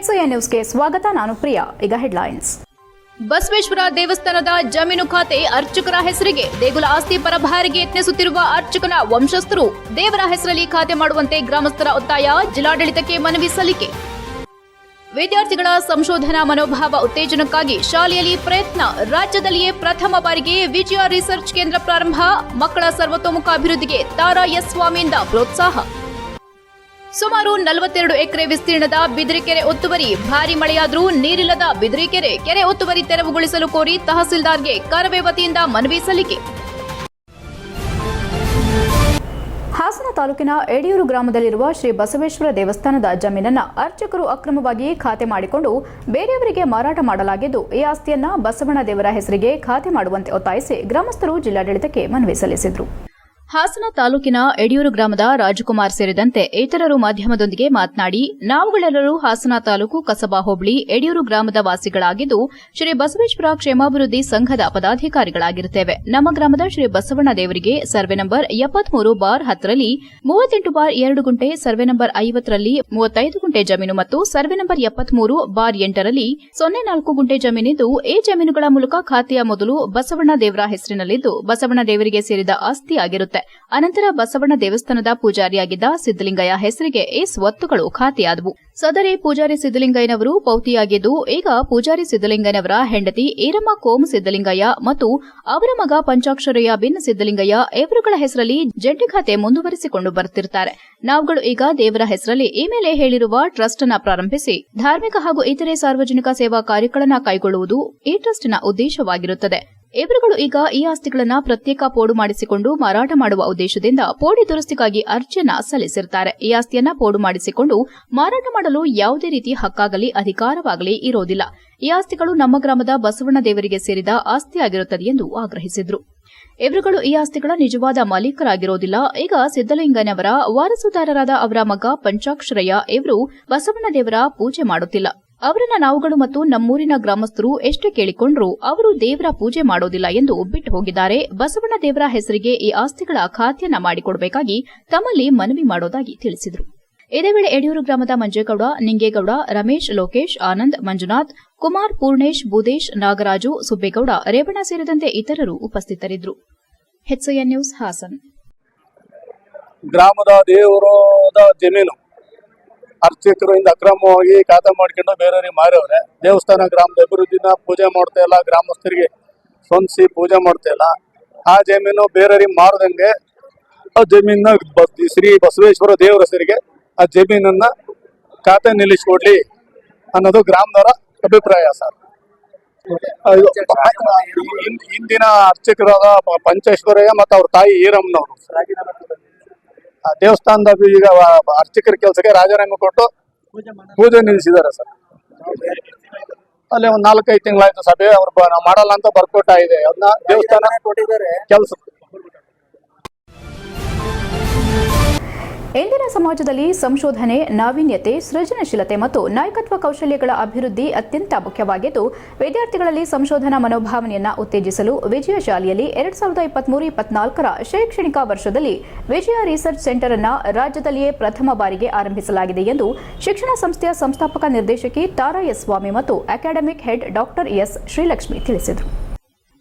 HCN ನ್ಯೂಸ್ಗೆ ಸ್ವಾಗತ. ನಾನು ಪ್ರಿಯಾ. ಈಗ ಹೆಡ್ಲೈನ್ಸ್. ಬಸವೇಶ್ವರ ದೇವಸ್ಥಾನದ ಜಮೀನು ಖಾತೆ ಅರ್ಚಕರ ಹೆಸರಿಗೆ ದೇಗುಲ ಆಸ್ತಿ ಪರಭಾರಿಗೆ ಯತ್ನಿಸುತ್ತಿರುವ ಅರ್ಚಕನ ವಂಶಸ್ಥರು ದೇವರ ಹೆಸರಲ್ಲಿ ಖಾತೆ ಮಾಡುವಂತೆ ಗ್ರಾಮಸ್ಥರ ಒತ್ತಾಯ, ಜಿಲ್ಲಾಡಳಿತಕ್ಕೆ ಮನವಿ ಸಲ್ಲಿಕೆ. ವಿದ್ಯಾರ್ಥಿಗಳ ಸಂಶೋಧನಾ ಮನೋಭಾವ ಉತ್ತೇಜನಕ್ಕಾಗಿ ಶಾಲೆಯಲ್ಲಿ ಪ್ರಯತ್ನ, ರಾಜ್ಯದಲ್ಲಿಯೇ ಪ್ರಥಮ ಬಾರಿಗೆ ವಿಜಯ ರಿಸರ್ಚ್ ಕೇಂದ್ರ ಪ್ರಾರಂಭ, ಮಕ್ಕಳ ಸರ್ವತೋಮುಖ ಅಭಿವೃದ್ಧಿಗೆ ತಾರಾ ಎಸ್ ಸ್ವಾಮಿಯಿಂದ ಪ್ರೋತ್ಸಾಹ. ಸುಮಾರು 42 ಎಕರೆ ವಿಸ್ತೀರ್ಣದ ಬಿದಿರೆಕೆರೆ ಒತ್ತುವರಿ, ಭಾರಿ ಮಳೆಯಾದರೂ ನೀರಿಲ್ಲದ ಬಿದಿರೆಕೆರೆ ಕೆರೆ ಒತ್ತುವರಿ ತೆರವುಗೊಳಿಸಲು ಕೋರಿ ತಹಸೀಲ್ದಾರ್ಗೆ ಕರವೇ ವತಿಯಿಂದ ಮನವಿ ಸಲ್ಲಿಕೆ. ಹಾಸನ ತಾಲೂಕಿನ ಯಡಿಯೂರು ಗ್ರಾಮದಲ್ಲಿರುವ ಶ್ರೀ ಬಸವೇಶ್ವರ ದೇವಸ್ಥಾನದ ಜಮೀನನ್ನು ಅರ್ಚಕರು ಅಕ್ರಮವಾಗಿ ಖಾತೆ ಮಾಡಿಕೊಂಡು ಬೇರೆಯವರಿಗೆ ಮಾರಾಟ ಮಾಡಲಾಗಿದ್ದು, ಈ ಆಸ್ತಿಯನ್ನ ಬಸವಣ್ಣ ದೇವರ ಹೆಸರಿಗೆ ಖಾತೆ ಮಾಡುವಂತೆ ಒತ್ತಾಯಿಸಿ ಗ್ರಾಮಸ್ಥರು ಜಿಲ್ಲಾಡಳಿತಕ್ಕೆ ಮನವಿ ಸಲ್ಲಿಸಿದರು. ಹಾಸನ ತಾಲೂಕಿನ ಯಡಿಯೂರು ಗ್ರಾಮದ ರಾಜಕುಮಾರ್ ಸೇರಿದಂತೆ ಇತರರು ಮಾಧ್ಯಮದೊಂದಿಗೆ ಮಾತನಾಡಿ, ನಾವುಗಳೆಲ್ಲರೂ ಹಾಸನ ತಾಲೂಕು ಕಸಬಾ ಹೋಬಳಿ ಯಡಿಯೂರು ಗ್ರಾಮದ ವಾಸಿಗಳಾಗಿದ್ದು, ಶ್ರೀ ಬಸವೇಶ್ವರ ಕ್ಷೇಮಾಭಿವೃದ್ಧಿ ಸಂಘದ ಪದಾಧಿಕಾರಿಗಳಾಗಿರುತ್ತೇವೆ. ನಮ್ಮ ಗ್ರಾಮದ ಶ್ರೀ ಬಸವಣ್ಣ ದೇವರಿಗೆ ಸರ್ವೆ ನಂಬರ್ 73/10ರಲ್ಲಿ 38/2 ಗುಂಟೆ, ಸರ್ವೆ ನಂಬರ್ 50ರಲ್ಲಿ 35 ಗುಂಟೆ ಜಮೀನು ಮತ್ತು ಸರ್ವೆ ನಂಬರ್ 73/8ರಲ್ಲಿ 04 ಗುಂಟೆ ಜಮೀನಿದ್ದು, ಈ ಜಮೀನುಗಳ ಮೂಲಕ ಖಾತೆಯ ಮೊದಲು ಬಸವಣ್ಣ ದೇವರ ಹೆಸರಿನಲ್ಲಿದ್ದು, ಬಸವಣ್ಣ ದೇವರಿಗೆ ಸೇರಿದ ಆಸ್ತಿಯಾಗಿರುತ್ತೆ. ಅನಂತರ ಬಸವಣ್ಣ ದೇವಸ್ಥಾನದ ಪೂಜಾರಿಯಾಗಿದ್ದ ಸಿದ್ದಲಿಂಗಯ್ಯ ಹೆಸರಿಗೆ ಈ ಸ್ವತ್ತುಗಳು ಖಾತೆಯಾದವು. ಸದರಿ ಪೂಜಾರಿ ಸಿದ್ದಲಿಂಗಯ್ಯನವರು ಪೌತಿಯಾಗಿದ್ದು, ಈಗ ಪೂಜಾರಿ ಸಿದ್ದಲಿಂಗಯ್ಯನವರ ಹೆಂಡತಿ ಈರಮ್ಮ ಕೋಮು ಸಿದ್ದಲಿಂಗಯ್ಯ ಮತ್ತು ಅವರ ಮಗ ಪಂಚಾಕ್ಷರಯ್ಯ ಬಿನ್ ಸಿದ್ದಲಿಂಗಯ್ಯ ಇವರುಗಳ ಹೆಸರಲ್ಲಿ ಜಂಟಿ ಖಾತೆ ಮುಂದುವರಿಸಿಕೊಂಡು ಬರುತ್ತಿರುತ್ತಾರೆ. ನಾವುಗಳು ಈಗ ದೇವರ ಹೆಸರಲ್ಲಿ ಈ ಮೇಲೆ ಹೇಳಿರುವ ಟ್ರಸ್ಟ್ ಅನ್ನು ಪ್ರಾರಂಭಿಸಿ ಧಾರ್ಮಿಕ ಹಾಗೂ ಇತರೆ ಸಾರ್ವಜನಿಕ ಸೇವಾ ಕಾರ್ಯಗಳನ್ನು ಕೈಗೊಳ್ಳುವುದು ಈ ಟ್ರಸ್ಟ್ನ ಉದ್ದೇಶವಾಗಿರುತ್ತದೆ. ಇವರುಗಳು ಈಗ ಈ ಆಸ್ತಿಗಳನ್ನು ಪ್ರತ್ಯೇಕ ಪೋಡು ಮಾಡಿಸಿಕೊಂಡು ಮಾರಾಟ ಮಾಡುವ ಉದ್ದೇಶದಿಂದ ಪೋಡಿ ದುರಸ್ತಿಗಾಗಿ ಅರ್ಜಿಯನ್ನ ಸಲ್ಲಿಸಿರುತ್ತಾರೆ. ಈ ಆಸ್ತಿಯನ್ನ ಪೋಡು ಮಾಡಿಸಿಕೊಂಡು ಮಾರಾಟ ಮಾಡಲು ಯಾವುದೇ ರೀತಿ ಹಕ್ಕಾಗಲಿ ಅಧಿಕಾರವಾಗಲಿ ಇರೋದಿಲ್ಲ. ಈ ಆಸ್ತಿಗಳು ನಮ್ಮ ಗ್ರಾಮದ ಬಸವಣ್ಣ ದೇವರಿಗೆ ಸೇರಿದ ಆಸ್ತಿಯಾಗಿರುತ್ತದೆ ಎಂದು ಆಗ್ರಹಿಸಿದರು. ಇವರುಗಳು ಈ ಆಸ್ತಿಗಳ ನಿಜವಾದ ಮಾಲೀಕರಾಗಿರೋದಿಲ್ಲ. ಈಗ ಸಿದ್ದಲಿಂಗನವರ ವಾರಸುದಾರರಾದ ಅವರ ಮಗ ಪಂಚಾಕ್ಷರಯ್ಯ ಇವರು ಬಸವಣ್ಣ ದೇವರ ಪೂಜೆ ಮಾಡುತ್ತಿಲ್ಲ. ಅವರನ್ನ ನಾವುಗಳು ಮತ್ತು ನಮ್ಮೂರಿನ ಗ್ರಾಮಸ್ಥರು ಎಷ್ಟು ಕೇಳಿಕೊಂಡ್ರೂ ಅವರು ದೇವರ ಪೂಜೆ ಮಾಡೋದಿಲ್ಲ ಎಂದು ಬಿಟ್ಟು ಹೋಗಿದ್ದಾರೆ. ಬಸವಣ್ಣ ದೇವರ ಹೆಸರಿಗೆ ಈ ಆಸ್ತಿಗಳ ಖಾತೆಯನ್ನ ಮಾಡಿಕೊಡಬೇಕಾಗಿ ತಮ್ಮಲ್ಲಿ ಮನವಿ ಮಾಡೋದಾಗಿ ತಿಳಿಸಿದರು. ಇದೇ ವೇಳೆ ಯಡಿಯೂರು ಗ್ರಾಮದ ಮಂಜೇಗೌಡ, ನಿಂಗೇಗೌಡ, ರಮೇಶ್, ಲೋಕೇಶ್, ಆನಂದ್, ಮಂಜುನಾಥ್, ಕುಮಾರ್, ಪೂರ್ಣೇಶ್, ಭೂದೇಶ್, ನಾಗರಾಜು, ಸುಬ್ಬೇಗೌಡ, ರೇವಣ್ಣ ಸೇರಿದಂತೆ ಇತರರು ಉಪಸ್ಥಿತರಿದ್ದರು. HCN news Hassan. ಗ್ರಾಮದ ದೇವರದ ಜಮೀನು ಅರ್ಚಕರು ಇಂದ ಅಕ್ರಮವಾಗಿ ಖಾತೆ ಮಾಡ್ಕೊಂಡು ಬೇರೆಯವ್ರಿಗೆ ಮಾರವ್ರೆ. ದೇವಸ್ಥಾನ ಗ್ರಾಮದ ಅಭಿವೃದ್ಧಿನ ಪೂಜೆ ಮಾಡ್ತಾ ಇಲ್ಲ, ಗ್ರಾಮಸ್ಥರಿಗೆ ಸ್ವಂದಿಸಿ ಪೂಜೆ ಮಾಡ್ತಾ ಇಲ್ಲ. ಆ ಜಮೀನು ಬೇರೆಯವ್ರಿಗೆ ಮಾರದಂಗೆ ಆ ಜಮೀನ ಶ್ರೀ ಬಸವೇಶ್ವರ ದೇವರ ಹೆಸರಿಗೆ ಆ ಜಮೀನನ್ನ ಖಾತೆ ನಿಲ್ಲಿಸ್ಕೊಡ್ಲಿ ಅನ್ನೋದು ಗ್ರಾಮದವರ ಅಭಿಪ್ರಾಯ ಸರ್. ಹಿಂದಿನ ಅರ್ಚಕರಾದ ಪಂಚೇಶ್ವರಯ್ಯ ಮತ್ತು ಅವ್ರ ತಾಯಿ ಈರಮ್ಮನವರು ದೇವಸ್ಥಾನದ ಈಗ ಅರ್ಚಕರ ಕೆಲಸಕ್ಕೆ ರಾಜೀನಾಮೆ ಕೊಟ್ಟು ಪೂಜೆ ನಿಲ್ಲಿಸಿದ್ದಾರೆ ಸರ್. ಅಲ್ಲಿ ಒಂದ್ 4-5 ತಿಂಗಳಾಯ್ತು ಸಭೆ. ಅವ್ರು ಮಾಡಲ್ಲ ಅಂತ ಬರ್ಕೊಟ್ಟಾಗಿದೆ. ಅದನ್ನ ದೇವಸ್ಥಾನ ಕೆಲಸ. ಇಂದಿನ ಸಮಾಜದಲ್ಲಿ ಸಂಶೋಧನೆ, ನಾವೀನ್ಯತೆ, ಸೃಜನಶೀಲತೆ ಮತ್ತು ನಾಯಕತ್ವ ಕೌಶಲ್ಯಗಳ ಅಭಿವೃದ್ಧಿ ಅತ್ಯಂತ ಮುಖ್ಯವಾಗಿದ್ದು, ವಿದ್ಯಾರ್ಥಿಗಳಲ್ಲಿ ಸಂಶೋಧನಾ ಮನೋಭಾವನೆಯನ್ನು ಉತ್ತೇಜಿಸಲು ವಿಜಯ ಶಾಲೆಯಲ್ಲಿ 2023-24ರ ಶೈಕ್ಷಣಿಕ ವರ್ಷದಲ್ಲಿ ವಿಜಯ ರಿಸರ್ಚ್ ಸೆಂಟರ್ ಅನ್ನು ರಾಜ್ಯದಲ್ಲಿಯೇ ಪ್ರಥಮ ಬಾರಿಗೆ ಆರಂಭಿಸಲಾಗಿದೆ ಎಂದು ಶಿಕ್ಷಣ ಸಂಸ್ಥೆಯ ಸಂಸ್ಥಾಪಕ ನಿರ್ದೇಶಕಿ ತಾರಾ ಎಸ್ ಸ್ವಾಮಿ ಮತ್ತು academic head doctor S Srilakshmi ತಿಳಿಸಿದರು.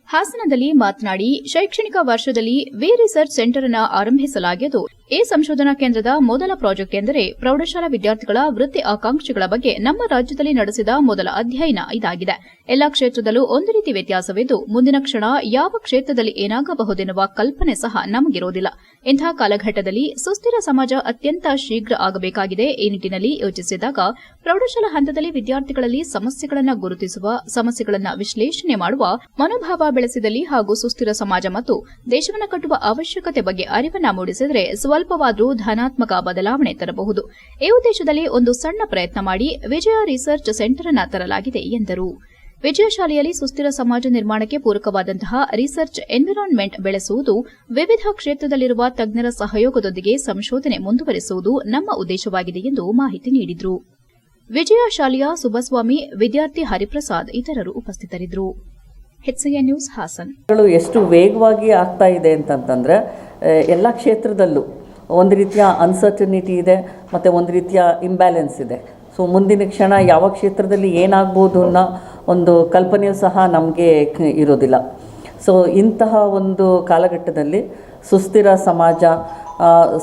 ಹಾಸನದಲ್ಲಿ ಮಾತನಾಡಿ, ಶೈಕ್ಷಣಿಕ ವರ್ಷದಲ್ಲಿ ವಿ ರಿಸರ್ಚ್ ಸೆಂಟರ್ ಅನ್ನು ಆರಂಭಿಸಲಾಗಿದ್ದು, ಈ ಸಂಶೋಧನಾ ಕೇಂದ್ರದ ಮೊದಲ ಪ್ರಾಜೆಕ್ಟ್ ಎಂದರೆ ಪ್ರೌಢಶಾಲಾ ವಿದ್ಯಾರ್ಥಿಗಳ ವೃತ್ತಿ ಆಕಾಂಕ್ಷೆಗಳ ಬಗ್ಗೆ ನಮ್ಮ ರಾಜ್ಯದಲ್ಲಿ ನಡೆಸಿದ ಮೊದಲ ಅಧ್ಯಯನ ಇದಾಗಿದೆ. ಎಲ್ಲಾ ಕ್ಷೇತ್ರದಲ್ಲೂ ಒಂದು ರೀತಿ ವ್ಯತ್ಯಾಸವಿದ್ದು, ಮುಂದಿನ ಕ್ಷಣ ಯಾವ ಕ್ಷೇತ್ರದಲ್ಲಿ ಏನಾಗಬಹುದೆನ್ನುವ ಕಲ್ಪನೆ ಸಹ ನಮಗಿರೋದಿಲ್ಲ. ಇಂತಹ ಕಾಲಘಟ್ಟದಲ್ಲಿ ಸುಸ್ಥಿರ ಸಮಾಜ ಅತ್ಯಂತ ಶೀಘ್ರ ಆಗಬೇಕಾಗಿದೆ. ಈ ನಿಟ್ಟಿನಲ್ಲಿ ಯೋಚಿಸಿದಾಗ ಪ್ರೌಢಶಾಲಾ ಹಂತದಲ್ಲಿ ವಿದ್ಯಾರ್ಥಿಗಳಲ್ಲಿ ಸಮಸ್ಯೆಗಳನ್ನು ಗುರುತಿಸುವ, ಸಮಸ್ಯೆಗಳನ್ನು ವಿಶ್ಲೇಷಣೆ ಮಾಡುವ ಮನೋಭಾವ ಬೆಳೆಸಿದಲ್ಲಿ ಹಾಗೂ ಸುಸ್ಥಿರ ಸಮಾಜ ಮತ್ತು ದೇಶವನ್ನು ಕಟ್ಟುವ ಅವಶ್ಯಕತೆ ಬಗ್ಗೆ ಅರಿವನ್ನ ಮೂಡಿಸಿದರೆ ಸ್ವಲ್ಪವಾದರೂ ಧನಾತ್ಮಕ ಬದಲಾವಣೆ ತರಬಹುದು. ಈ ಉದ್ದೇಶದಲ್ಲಿ ಒಂದು ಸಣ್ಣ ಪ್ರಯತ್ನ ಮಾಡಿ ವಿಜಯ ರಿಸರ್ಚ್ ಸೆಂಟರ್ ಅನ್ನು ತರಲಾಗಿದೆ ಎಂದರು. ವಿಜಯ ಶಾಲೆಯಲ್ಲಿ ಸುಸ್ಥಿರ ಸಮಾಜ ನಿರ್ಮಾಣಕ್ಕೆ ಪೂರಕವಾದಂತಹ ರಿಸರ್ಚ್ ಎನ್ವಿರಾನ್ಮೆಂಟ್ ಬೆಳೆಸುವುದು, ವಿವಿಧ ಕ್ಷೇತ್ರದಲ್ಲಿರುವ ತಜ್ಞರ ಸಹಯೋಗದೊಂದಿಗೆ ಸಂಶೋಧನೆ ಮುಂದುವರೆಸುವುದು ನಮ್ಮ ಉದ್ದೇಶವಾಗಿದೆ ಎಂದು ಮಾಹಿತಿ ನೀಡಿದರು. ವಿಜಯ ಶಾಲೆಯ ಸುಬ್ಬಸ್ವಾಮಿ, ವಿದ್ಯಾರ್ಥಿ ಹರಿಪ್ರಸಾದ್ ಇತರರು ಉಪಸ್ಥಿತರಿದ್ದರು. HCN news Hassan. ಎಷ್ಟು ವೇಗವಾಗಿ ಆಗ್ತಾ ಇದೆ ಅಂತಂತಂದರೆ ಎಲ್ಲ ಕ್ಷೇತ್ರದಲ್ಲೂ ಒಂದು ರೀತಿಯ ಅನ್ಸರ್ಟನಿಟಿ ಇದೆ ಮತ್ತು ಒಂದು ರೀತಿಯ ಇಂಬ್ಯಾಲೆನ್ಸ್ ಇದೆ. ಸೊ ಮುಂದಿನ ಕ್ಷಣ ಯಾವ ಕ್ಷೇತ್ರದಲ್ಲಿ ಏನಾಗ್ಬೋದು ಅನ್ನೋ ಒಂದು ಕಲ್ಪನೆಯೂ ಸಹ ನಮಗೆ ಇರೋದಿಲ್ಲ. ಸೊ ಇಂತಹ ಒಂದು ಕಾಲಘಟ್ಟದಲ್ಲಿ ಸುಸ್ಥಿರ ಸಮಾಜ,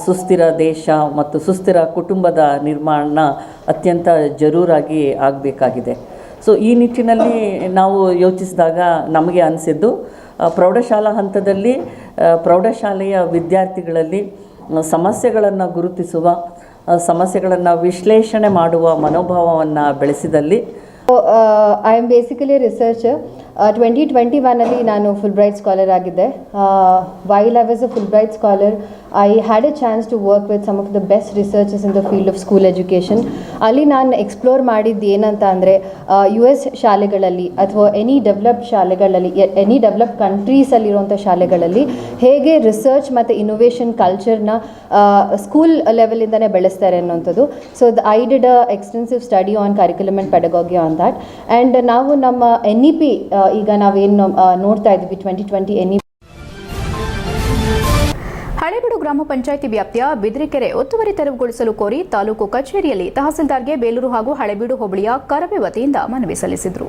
ಸುಸ್ಥಿರ ದೇಶ ಮತ್ತು ಸುಸ್ಥಿರ ಕುಟುಂಬದ ನಿರ್ಮಾಣ ಅತ್ಯಂತ ಜರೂರಾಗಿ ಆಗಬೇಕಾಗಿದೆ. ಸೊ ಈ ನಿಟ್ಟಿನಲ್ಲಿ ನಾವು ಯೋಚಿಸಿದಾಗ ನಮಗೆ ಅನಿಸಿದ್ದು, ಪ್ರೌಢಶಾಲಾ ಹಂತದಲ್ಲಿ ಪ್ರೌಢಶಾಲೆಯ ವಿದ್ಯಾರ್ಥಿಗಳಲ್ಲಿ ಸಮಸ್ಯೆಗಳನ್ನು ಗುರುತಿಸುವ, ಸಮಸ್ಯೆಗಳನ್ನು ವಿಶ್ಲೇಷಣೆ ಮಾಡುವ ಮನೋಭಾವವನ್ನು ಬೆಳೆಸಿದಲ್ಲಿ. I am basically researcher. 2021 ನಾನು ಫುಲ್ಬ್ರೈಟ್ ಸ್ಕಾಲರ್ ಆಗಿದ್ದೆ. While I was a Fulbright scholar, I had a chance to work with some of the best researchers in the field of school education. ಅಲ್ಲಿ ನಾನು ಎಕ್ಸ್ಪ್ಲೋರ್ ಮಾಡಿದ್ದು ಏನಂತ ಅಂದರೆ, US ಶಾಲೆಗಳಲ್ಲಿ ಅಥವಾ any developed ಶಾಲೆಗಳಲ್ಲಿ, ಎನಿ ಡೆವಲಪ್ಡ್ ಕಂಟ್ರೀಸಲ್ಲಿರುವಂಥ ಶಾಲೆಗಳಲ್ಲಿ ಹೇಗೆ ರಿಸರ್ಚ್ ಮತ್ತು ಇನೋವೇಷನ್ ಕಲ್ಚರ್ನ ಸ್ಕೂಲ್ ಲೆವೆಲಿಂದನೇ ಬೆಳೆಸ್ತಾರೆ ಅನ್ನೋಂಥದ್ದು. So I did a extensive study on curriculum and ಪೆಡಗಾಗಿ on that. And ನಾವು ನಮ್ಮ NEP ಈಗ ನಾವೇನು ನೋಡ್ತಾ ಇದ್ವಿ 2020 NEP. ಹಳೇಬೀಡು ಗ್ರಾಮ ಪಂಚಾಯಿತಿ ವ್ಯಾಪ್ತಿಯ ಬಿದ್ರಿಕೆರೆ ಒತ್ತುವರಿ ತೆರವುಗೊಳಿಸಲು ಕೋರಿ ತಾಲೂಕು ಕಚೇರಿಯಲ್ಲಿ ತಹಸೀಲ್ದಾರ್ಗೆ ಬೇಲೂರು ಹಾಗೂ ಹಳೇಬೀಡು ಹೋಬಳಿಯ ಕರವೇ ವತಿಯಿಂದ ಮನವಿ ಸಲ್ಲಿಸಿದರು.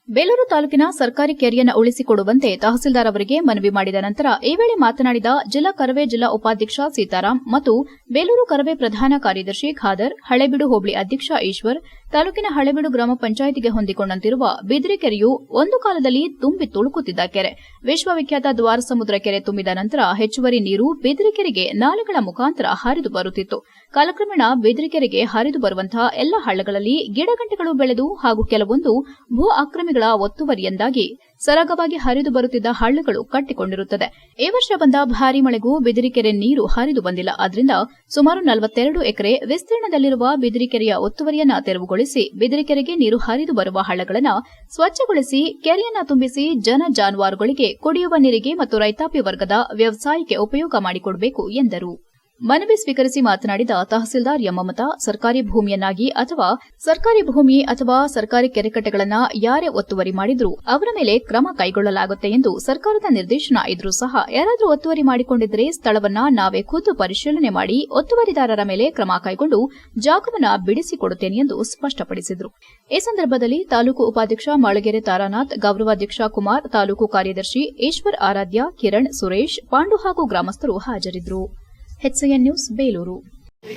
ಬೇಲೂರು ತಾಲೂಕಿನ ಸರ್ಕಾರಿ ಕೆರೆಯನ್ನು ಉಳಿಸಿಕೊಡುವಂತೆ ತಹಸೀಲ್ದಾರ್ ಅವರಿಗೆ ಮನವಿ ಮಾಡಿದ ನಂತರ ಈ ವೇಳೆ ಮಾತನಾಡಿದ ಜಿಲ್ಲಾ ಕರವೇ ಜಿಲ್ಲಾ ಉಪಾಧ್ಯಕ್ಷ ಸೀತಾರಾಂ ಮತ್ತು ಬೇಲೂರು ಕರವೇ ಪ್ರಧಾನ ಕಾರ್ಯದರ್ಶಿ ಖಾದರ್, ಹಳೇಬೀಡು ಹೋಬಳಿ ಅಧ್ಯಕ್ಷ ಈಶ್ವರ್, ತಾಲೂಕಿನ ಹಳೇಬೀಡು ಗ್ರಾಮ ಪಂಚಾಯಿತಿಗೆ ಹೊಂದಿಕೊಂಡಂತಿರುವ ಬಿದ್ರಿಕೆರೆಯು ಒಂದು ಕಾಲದಲ್ಲಿ ತುಂಬಿ ತುಳುಕುತ್ತಿದ್ದ ಕೆರೆ. ವಿಶ್ವವಿಖ್ಯಾತ ದ್ವಾರಸಮುದ್ರ ಕೆರೆ ತುಂಬಿದ ನಂತರ ಹೆಚ್ಚುವರಿ ನೀರು ಬಿದ್ರಿಕೆರೆಗೆ ನಾಲೆಗಳ ಮುಖಾಂತರ ಹರಿದು ಬರುತ್ತಿತ್ತು. ಕಾಲಕ್ರಮೇಣ ಬಿದ್ರಿಕೆರೆಗೆ ಹರಿದು ಬರುವಂತಹ ಎಲ್ಲ ಹಳ್ಳಗಳಲ್ಲಿ ಗಿಡಗಂಟೆಗಳು ಬೆಳೆದು ಹಾಗೂ ಕೆಲವೊಂದು ಭೂ ಆಕ್ರಮಿಗಳ ಒತ್ತುವರಿಯಿಂದಾಗಿ ಸರಾಗವಾಗಿ ಹರಿದು ಬರುತ್ತಿದ್ದ ಹಳ್ಳಗಳು ಕಟ್ಟಿಕೊಂಡಿರುತ್ತದೆ. ಈ ವರ್ಷ ಬಂದ ಭಾರೀ ಮಳೆಗೂ ಬಿದಿರಿಕೆರೆ ನೀರು ಹರಿದು ಬಂದಿಲ್ಲ. ಆದ್ದರಿಂದ ಸುಮಾರು 42 ಎಕರೆ ವಿಸ್ತೀರ್ಣದಲ್ಲಿರುವ ಬಿದಿರಿಕೆರೆಯ ಒತ್ತುವರಿಯನ್ನ ತೆರವುಗೊಳಿಸಿ ಬಿದಿರಿಕೆರೆಗೆ ನೀರು ಹರಿದು ಬರುವ ಹಳ್ಳಗಳನ್ನು ಸ್ವಚ್ಛಗೊಳಿಸಿ ಕೆರೆಯನ್ನ ತುಂಬಿಸಿ ಜನ ಜಾನುವಾರುಗಳಿಗೆ ಕುಡಿಯುವ ನೀರಿಗೆ ಮತ್ತು ರೈತಾಪಿ ವರ್ಗದ ವ್ಯವಸಾಯಕ್ಕೆ ಉಪಯೋಗ ಮಾಡಿಕೊಡಬೇಕು ಎಂದರು. ಮನವಿ ಸ್ವೀಕರಿಸಿ ಮಾತನಾಡಿದ ತಹಸೀಲ್ದಾರ್ ಮಮತಾ, ಸರ್ಕಾರಿ ಭೂಮಿಯನ್ನಾಗಿ ಅಥವಾ ಸರ್ಕಾರಿ ಭೂಮಿ ಅಥವಾ ಸರ್ಕಾರಿ ಕೆರೆಕಟ್ಟೆಗಳನ್ನು ಯಾರೇ ಒತ್ತುವರಿ ಮಾಡಿದ್ರೂ ಅವರ ಮೇಲೆ ಕ್ರಮ ಕೈಗೊಳ್ಳಲಾಗುತ್ತೆ ಎಂದು ಸರ್ಕಾರದ ನಿರ್ದೇಶನ ಇದ್ರೂ ಸಹ ಯಾರಾದರೂ ಒತ್ತುವರಿ ಮಾಡಿಕೊಂಡಿದ್ದರೆ ಸ್ಥಳವನ್ನ ನಾವೇ ಖುದ್ದು ಪರಿಶೀಲನೆ ಮಾಡಿ ಒತ್ತುವರಿದಾರರ ಮೇಲೆ ಕ್ರಮ ಕೈಗೊಂಡು ಜಾಗವನ್ನ ಬಿಡಿಸಿಕೊಡುತ್ತೇನೆ ಎಂದು ಸ್ಪಷ್ಟಪಡಿಸಿದರು. ಈ ಸಂದರ್ಭದಲ್ಲಿ ತಾಲೂಕು ಉಪಾಧ್ಯಕ್ಷ ಮಾಳಗೆರೆ ತಾರಾನಾಥ್, ಗೌರವಾಧ್ಯಕ್ಷ ಕುಮಾರ್, ತಾಲೂಕು ಕಾರ್ಯದರ್ಶಿ ಈಶ್ವರ್ ಆರಾಧ್ಯ, ಕಿರಣ್, ಸುರೇಶ್, ಪಾಂಡು ಹಾಗೂ ಗ್ರಾಮಸ್ಥರು ಹಾಜರಿದ್ದರು. HCN news Belur.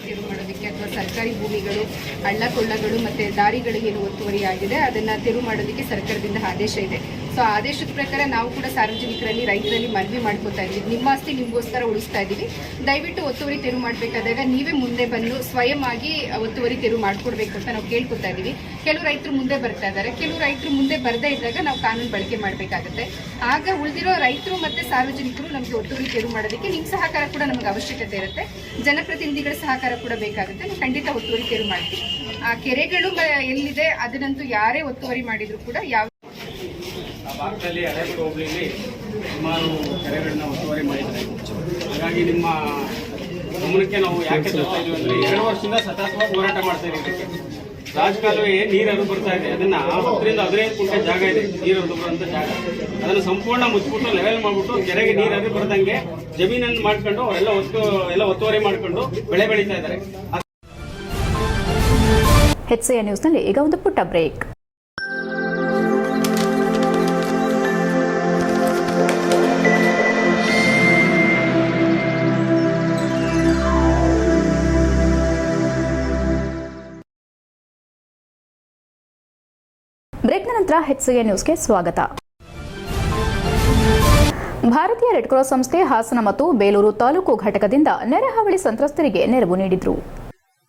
ತೆರವು ಮಾಡೋದಕ್ಕೆ ಅಥವಾ ಸರ್ಕಾರಿ ಭೂಮಿಗಳು, ಹಳ್ಳ ಕೊಳ್ಳಗಳು ಮತ್ತು ದಾರಿಗಳಿಗೆ ಏನು ಒತ್ತುವರಿ ಆಗಿದೆ ಅದನ್ನು ತೆರವು ಮಾಡೋದಕ್ಕೆ ಸರ್ಕಾರದಿಂದ ಆದೇಶ ಇದೆ. ಸೊ ಆದೇಶದ ಪ್ರಕಾರ ನಾವು ಕೂಡ ಸಾರ್ವಜನಿಕರಲ್ಲಿ, ರೈತರಲ್ಲಿ ಮನವಿ ಮಾಡ್ಕೋತಾ ಇದ್ದೀವಿ. ನಿಮ್ಮ ಆಸ್ತಿ ನಿಮಗೋಸ್ಕರ ಉಳಿಸ್ತಾ ಇದ್ದೀವಿ. ದಯವಿಟ್ಟು ಒತ್ತುವರಿ ತೆರವು ಮಾಡಬೇಕಾದಾಗ ನೀವೇ ಮುಂದೆ ಬಂದು ಸ್ವಯಂ ಆಗಿ ಒತ್ತುವರಿ ತೆರವು ಮಾಡಿಕೊಡ್ಬೇಕು ಅಂತ ನಾವು ಕೇಳ್ಕೊತಾ ಇದ್ದೀವಿ. ಕೆಲವು ರೈತರು ಮುಂದೆ ಬರ್ತಾ ಇದ್ದಾರೆ, ಕೆಲವು ರೈತರು ಮುಂದೆ ಬರದೇ ಇದ್ದಾಗ ನಾವು ಕಾನೂನು ಬಳಕೆ ಮಾಡಬೇಕಾಗುತ್ತೆ. ಆಗ ಉಳಿದಿರೋ ರೈತರು ಮತ್ತು ಸಾರ್ವಜನಿಕರು ನಮಗೆ ಒತ್ತುವರಿ ತೆರವು ಮಾಡೋದಕ್ಕೆ ನಿಮ್ಮ ಸಹಕಾರ ಕೂಡ ನಮಗೆ ಅವಶ್ಯಕತೆ ಇರುತ್ತೆ. ಜನಪ್ರತಿನಿಧಿಗಳ ಸಹಕಾರ ಕೂಡ ಬೇಕಾಗುತ್ತೆ. ನಾವು ಖಂಡಿತ ಒತ್ತುವರಿ ತೆರವು ಮಾಡ್ತೀವಿ. ಆ ಕೆರೆಗಳು ಎಲ್ಲಿದೆ ಅದನ್ನಂತೂ ಯಾರೇ ಒತ್ತುವರಿ ಮಾಡಿದ್ರು ಕೂಡ ಯಾವ ಭಾಗದಲ್ಲಿ ಹಳೇಬೀಡು ಹೋಬಳಿಯಲ್ಲಿ ಸುಮಾರು ಕೆರೆಗಳನ್ನ ಒತ್ತುವರಿ ಮಾಡಿದ್ದಾರೆ. ಹಾಗಾಗಿ ನಿಮ್ಮ ಗಮನಕ್ಕೆ ನಾವು ಯಾಕೆ ತರ್ತಾ ಇದೀವಿ ಅಂದರೆ 2 ವರ್ಷದಿಂದ ಸತತವಾಗಿ ಹೋರಾಟ ಮಾಡ್ತಾ ಇದ್ದೀವಿ. ರಾಜಕಾಲುವೆ ನೀರು ಹರಿದು ಬರ್ತಾ ಇದೆ, ಅದನ್ನ 10ರಿಂದ 15 ಕುಂಟೆ ಜಾಗ ಇದೆ ನೀರು ಹರಿದು ಬರುವಂತ ಜಾಗ, ಅದನ್ನು ಸಂಪೂರ್ಣ ಮುಚ್ಚಿಬಿಟ್ಟು ಲೆವೆಲ್ ಮಾಡಿಬಿಟ್ಟು ಕೆರೆಗೆ ನೀರು ಹರಿದು ಬರ್ದಂಗೆ ಜಮೀನನ್ನು ಮಾಡ್ಕೊಂಡು ಅವರೆಲ್ಲ ಒತ್ತುವರಿ ಮಾಡ್ಕೊಂಡು ಬೆಳೆ ಬೆಳೀತಾ ಇದ್ದಾರೆ. HCN ನ್ಯೂಸ್ನಲ್ಲಿ ಈಗ ಒಂದು ಪುಟ್ಟ ಬ್ರೇಕ್. ಬ್ರೇಕ್ನ ನಂತರ HCN ನ್ಯೂಸ್ಗೆ ಸ್ವಾಗತ. ಭಾರತೀಯ ರೆಡ್ ಕ್ರಾಸ್ ಸಂಸ್ಥೆ ಹಾಸನ ಮತ್ತು ಬೇಲೂರು ತಾಲೂಕು ಘಟಕದಿಂದ ನೆರೆಹಾವಳಿ ಸಂತ್ರಸ್ತರಿಗೆ ನೆರವು ನೀಡಿದರು.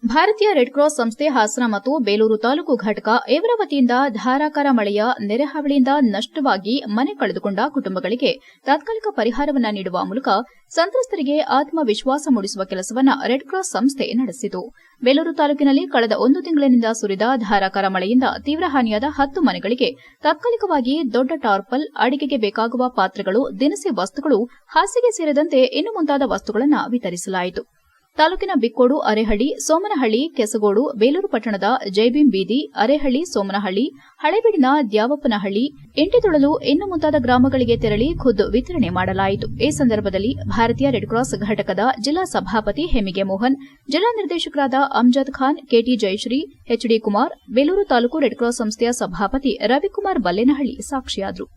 ಭಾರತೀಯ ರೆಡ್ ಕ್ರಾಸ್ ಸಂಸ್ಥೆ ಹಾಸನ ಮತ್ತು ಬೇಲೂರು ತಾಲೂಕು ಘಟಕ ಇವರ ವತಿಯಿಂದ ಧಾರಾಕಾರ ಮಳೆಯ ನೆರೆಹಾವಳಿಯಿಂದ ನಷ್ಟವಾಗಿ ಮನೆ ಕಳೆದುಕೊಂಡ ಕುಟುಂಬಗಳಿಗೆ ತಾತ್ಕಾಲಿಕ ಪರಿಹಾರವನ್ನು ನೀಡುವ ಮೂಲಕ ಸಂತ್ರಸ್ತರಿಗೆ ಆತ್ಮವಿಶ್ವಾಸ ಮೂಡಿಸುವ ಕೆಲಸವನ್ನು ರೆಡ್ ಕ್ರಾಸ್ ಸಂಸ್ಥೆ ನಡೆಸಿತು. ಬೇಲೂರು ತಾಲೂಕಿನಲ್ಲಿ ಕಳೆದ 1 ತಿಂಗಳಿನಿಂದ ಸುರಿದ ಧಾರಾಕಾರ ಮಳೆಯಿಂದ ತೀವ್ರ ಹಾನಿಯಾದ 10 ಮನೆಗಳಿಗೆ ತಾತ್ಕಾಲಿಕವಾಗಿ ದೊಡ್ಡ ಟಾರ್ಪಲ್, ಅಡಿಗೆಗೆ ಬೇಕಾಗುವ ಪಾತ್ರೆಗಳು, ದಿನಸಿ ವಸ್ತುಗಳು, ಹಾಸಿಗೆ ಸೇರಿದಂತೆ ಇನ್ನು ಮುಂತಾದ ವಸ್ತುಗಳನ್ನು ವಿತರಿಸಲಾಯಿತು. ತಾಲೂಕಿನ ಬಿಕ್ಕೋಡು, ಅರೆಹಳ್ಳಿ, ಸೋಮನಹಳ್ಳಿ, ಕೆಸಗೋಡು, ಬೇಲೂರು ಪಟ್ಟಣದ ಜೈಭೀಂ ಬೀದಿ, ಅರೆಹಳ್ಳಿ, ಸೋಮನಹಳ್ಳಿ, ಹಳೇಬೀಡಿನ ದ್ಯಾವಪ್ಪನಹಳ್ಳಿ, ಇಂಟಿತೊಳಲು ಇನ್ನು ಮುಂತಾದ ಗ್ರಾಮಗಳಿಗೆ ತೆರಳಿ ಖುದ್ದು ವಿತರಣೆ ಮಾಡಲಾಯಿತು. ಈ ಸಂದರ್ಭದಲ್ಲಿ ಭಾರತೀಯ ರೆಡ್ ಕ್ರಾಸ್ ಘಟಕದ ಜಿಲ್ಲಾ ಸಭಾಪತಿ ಹೆಮ್ಮಿಗೆ ಮೋಹನ್, ಜಿಲ್ಲಾ ನಿರ್ದೇಶಕರಾದ ಅಮ್ಜದ್ ಖಾನ್, ಕೆಟಿ ಜಯಶ್ರೀ, ಎಚ್ಡಿ ಕುಮಾರ್, ಬೇಲೂರು ತಾಲೂಕು ರೆಡ್ ಕ್ರಾಸ್ ಸಂಸ್ಥೆಯ ಸಭಾಪತಿ ರವಿಕುಮಾರ್ ಬಲ್ಲೇನಹಳ್ಳಿ ಸಾಕ್ಷಿಯಾದರು.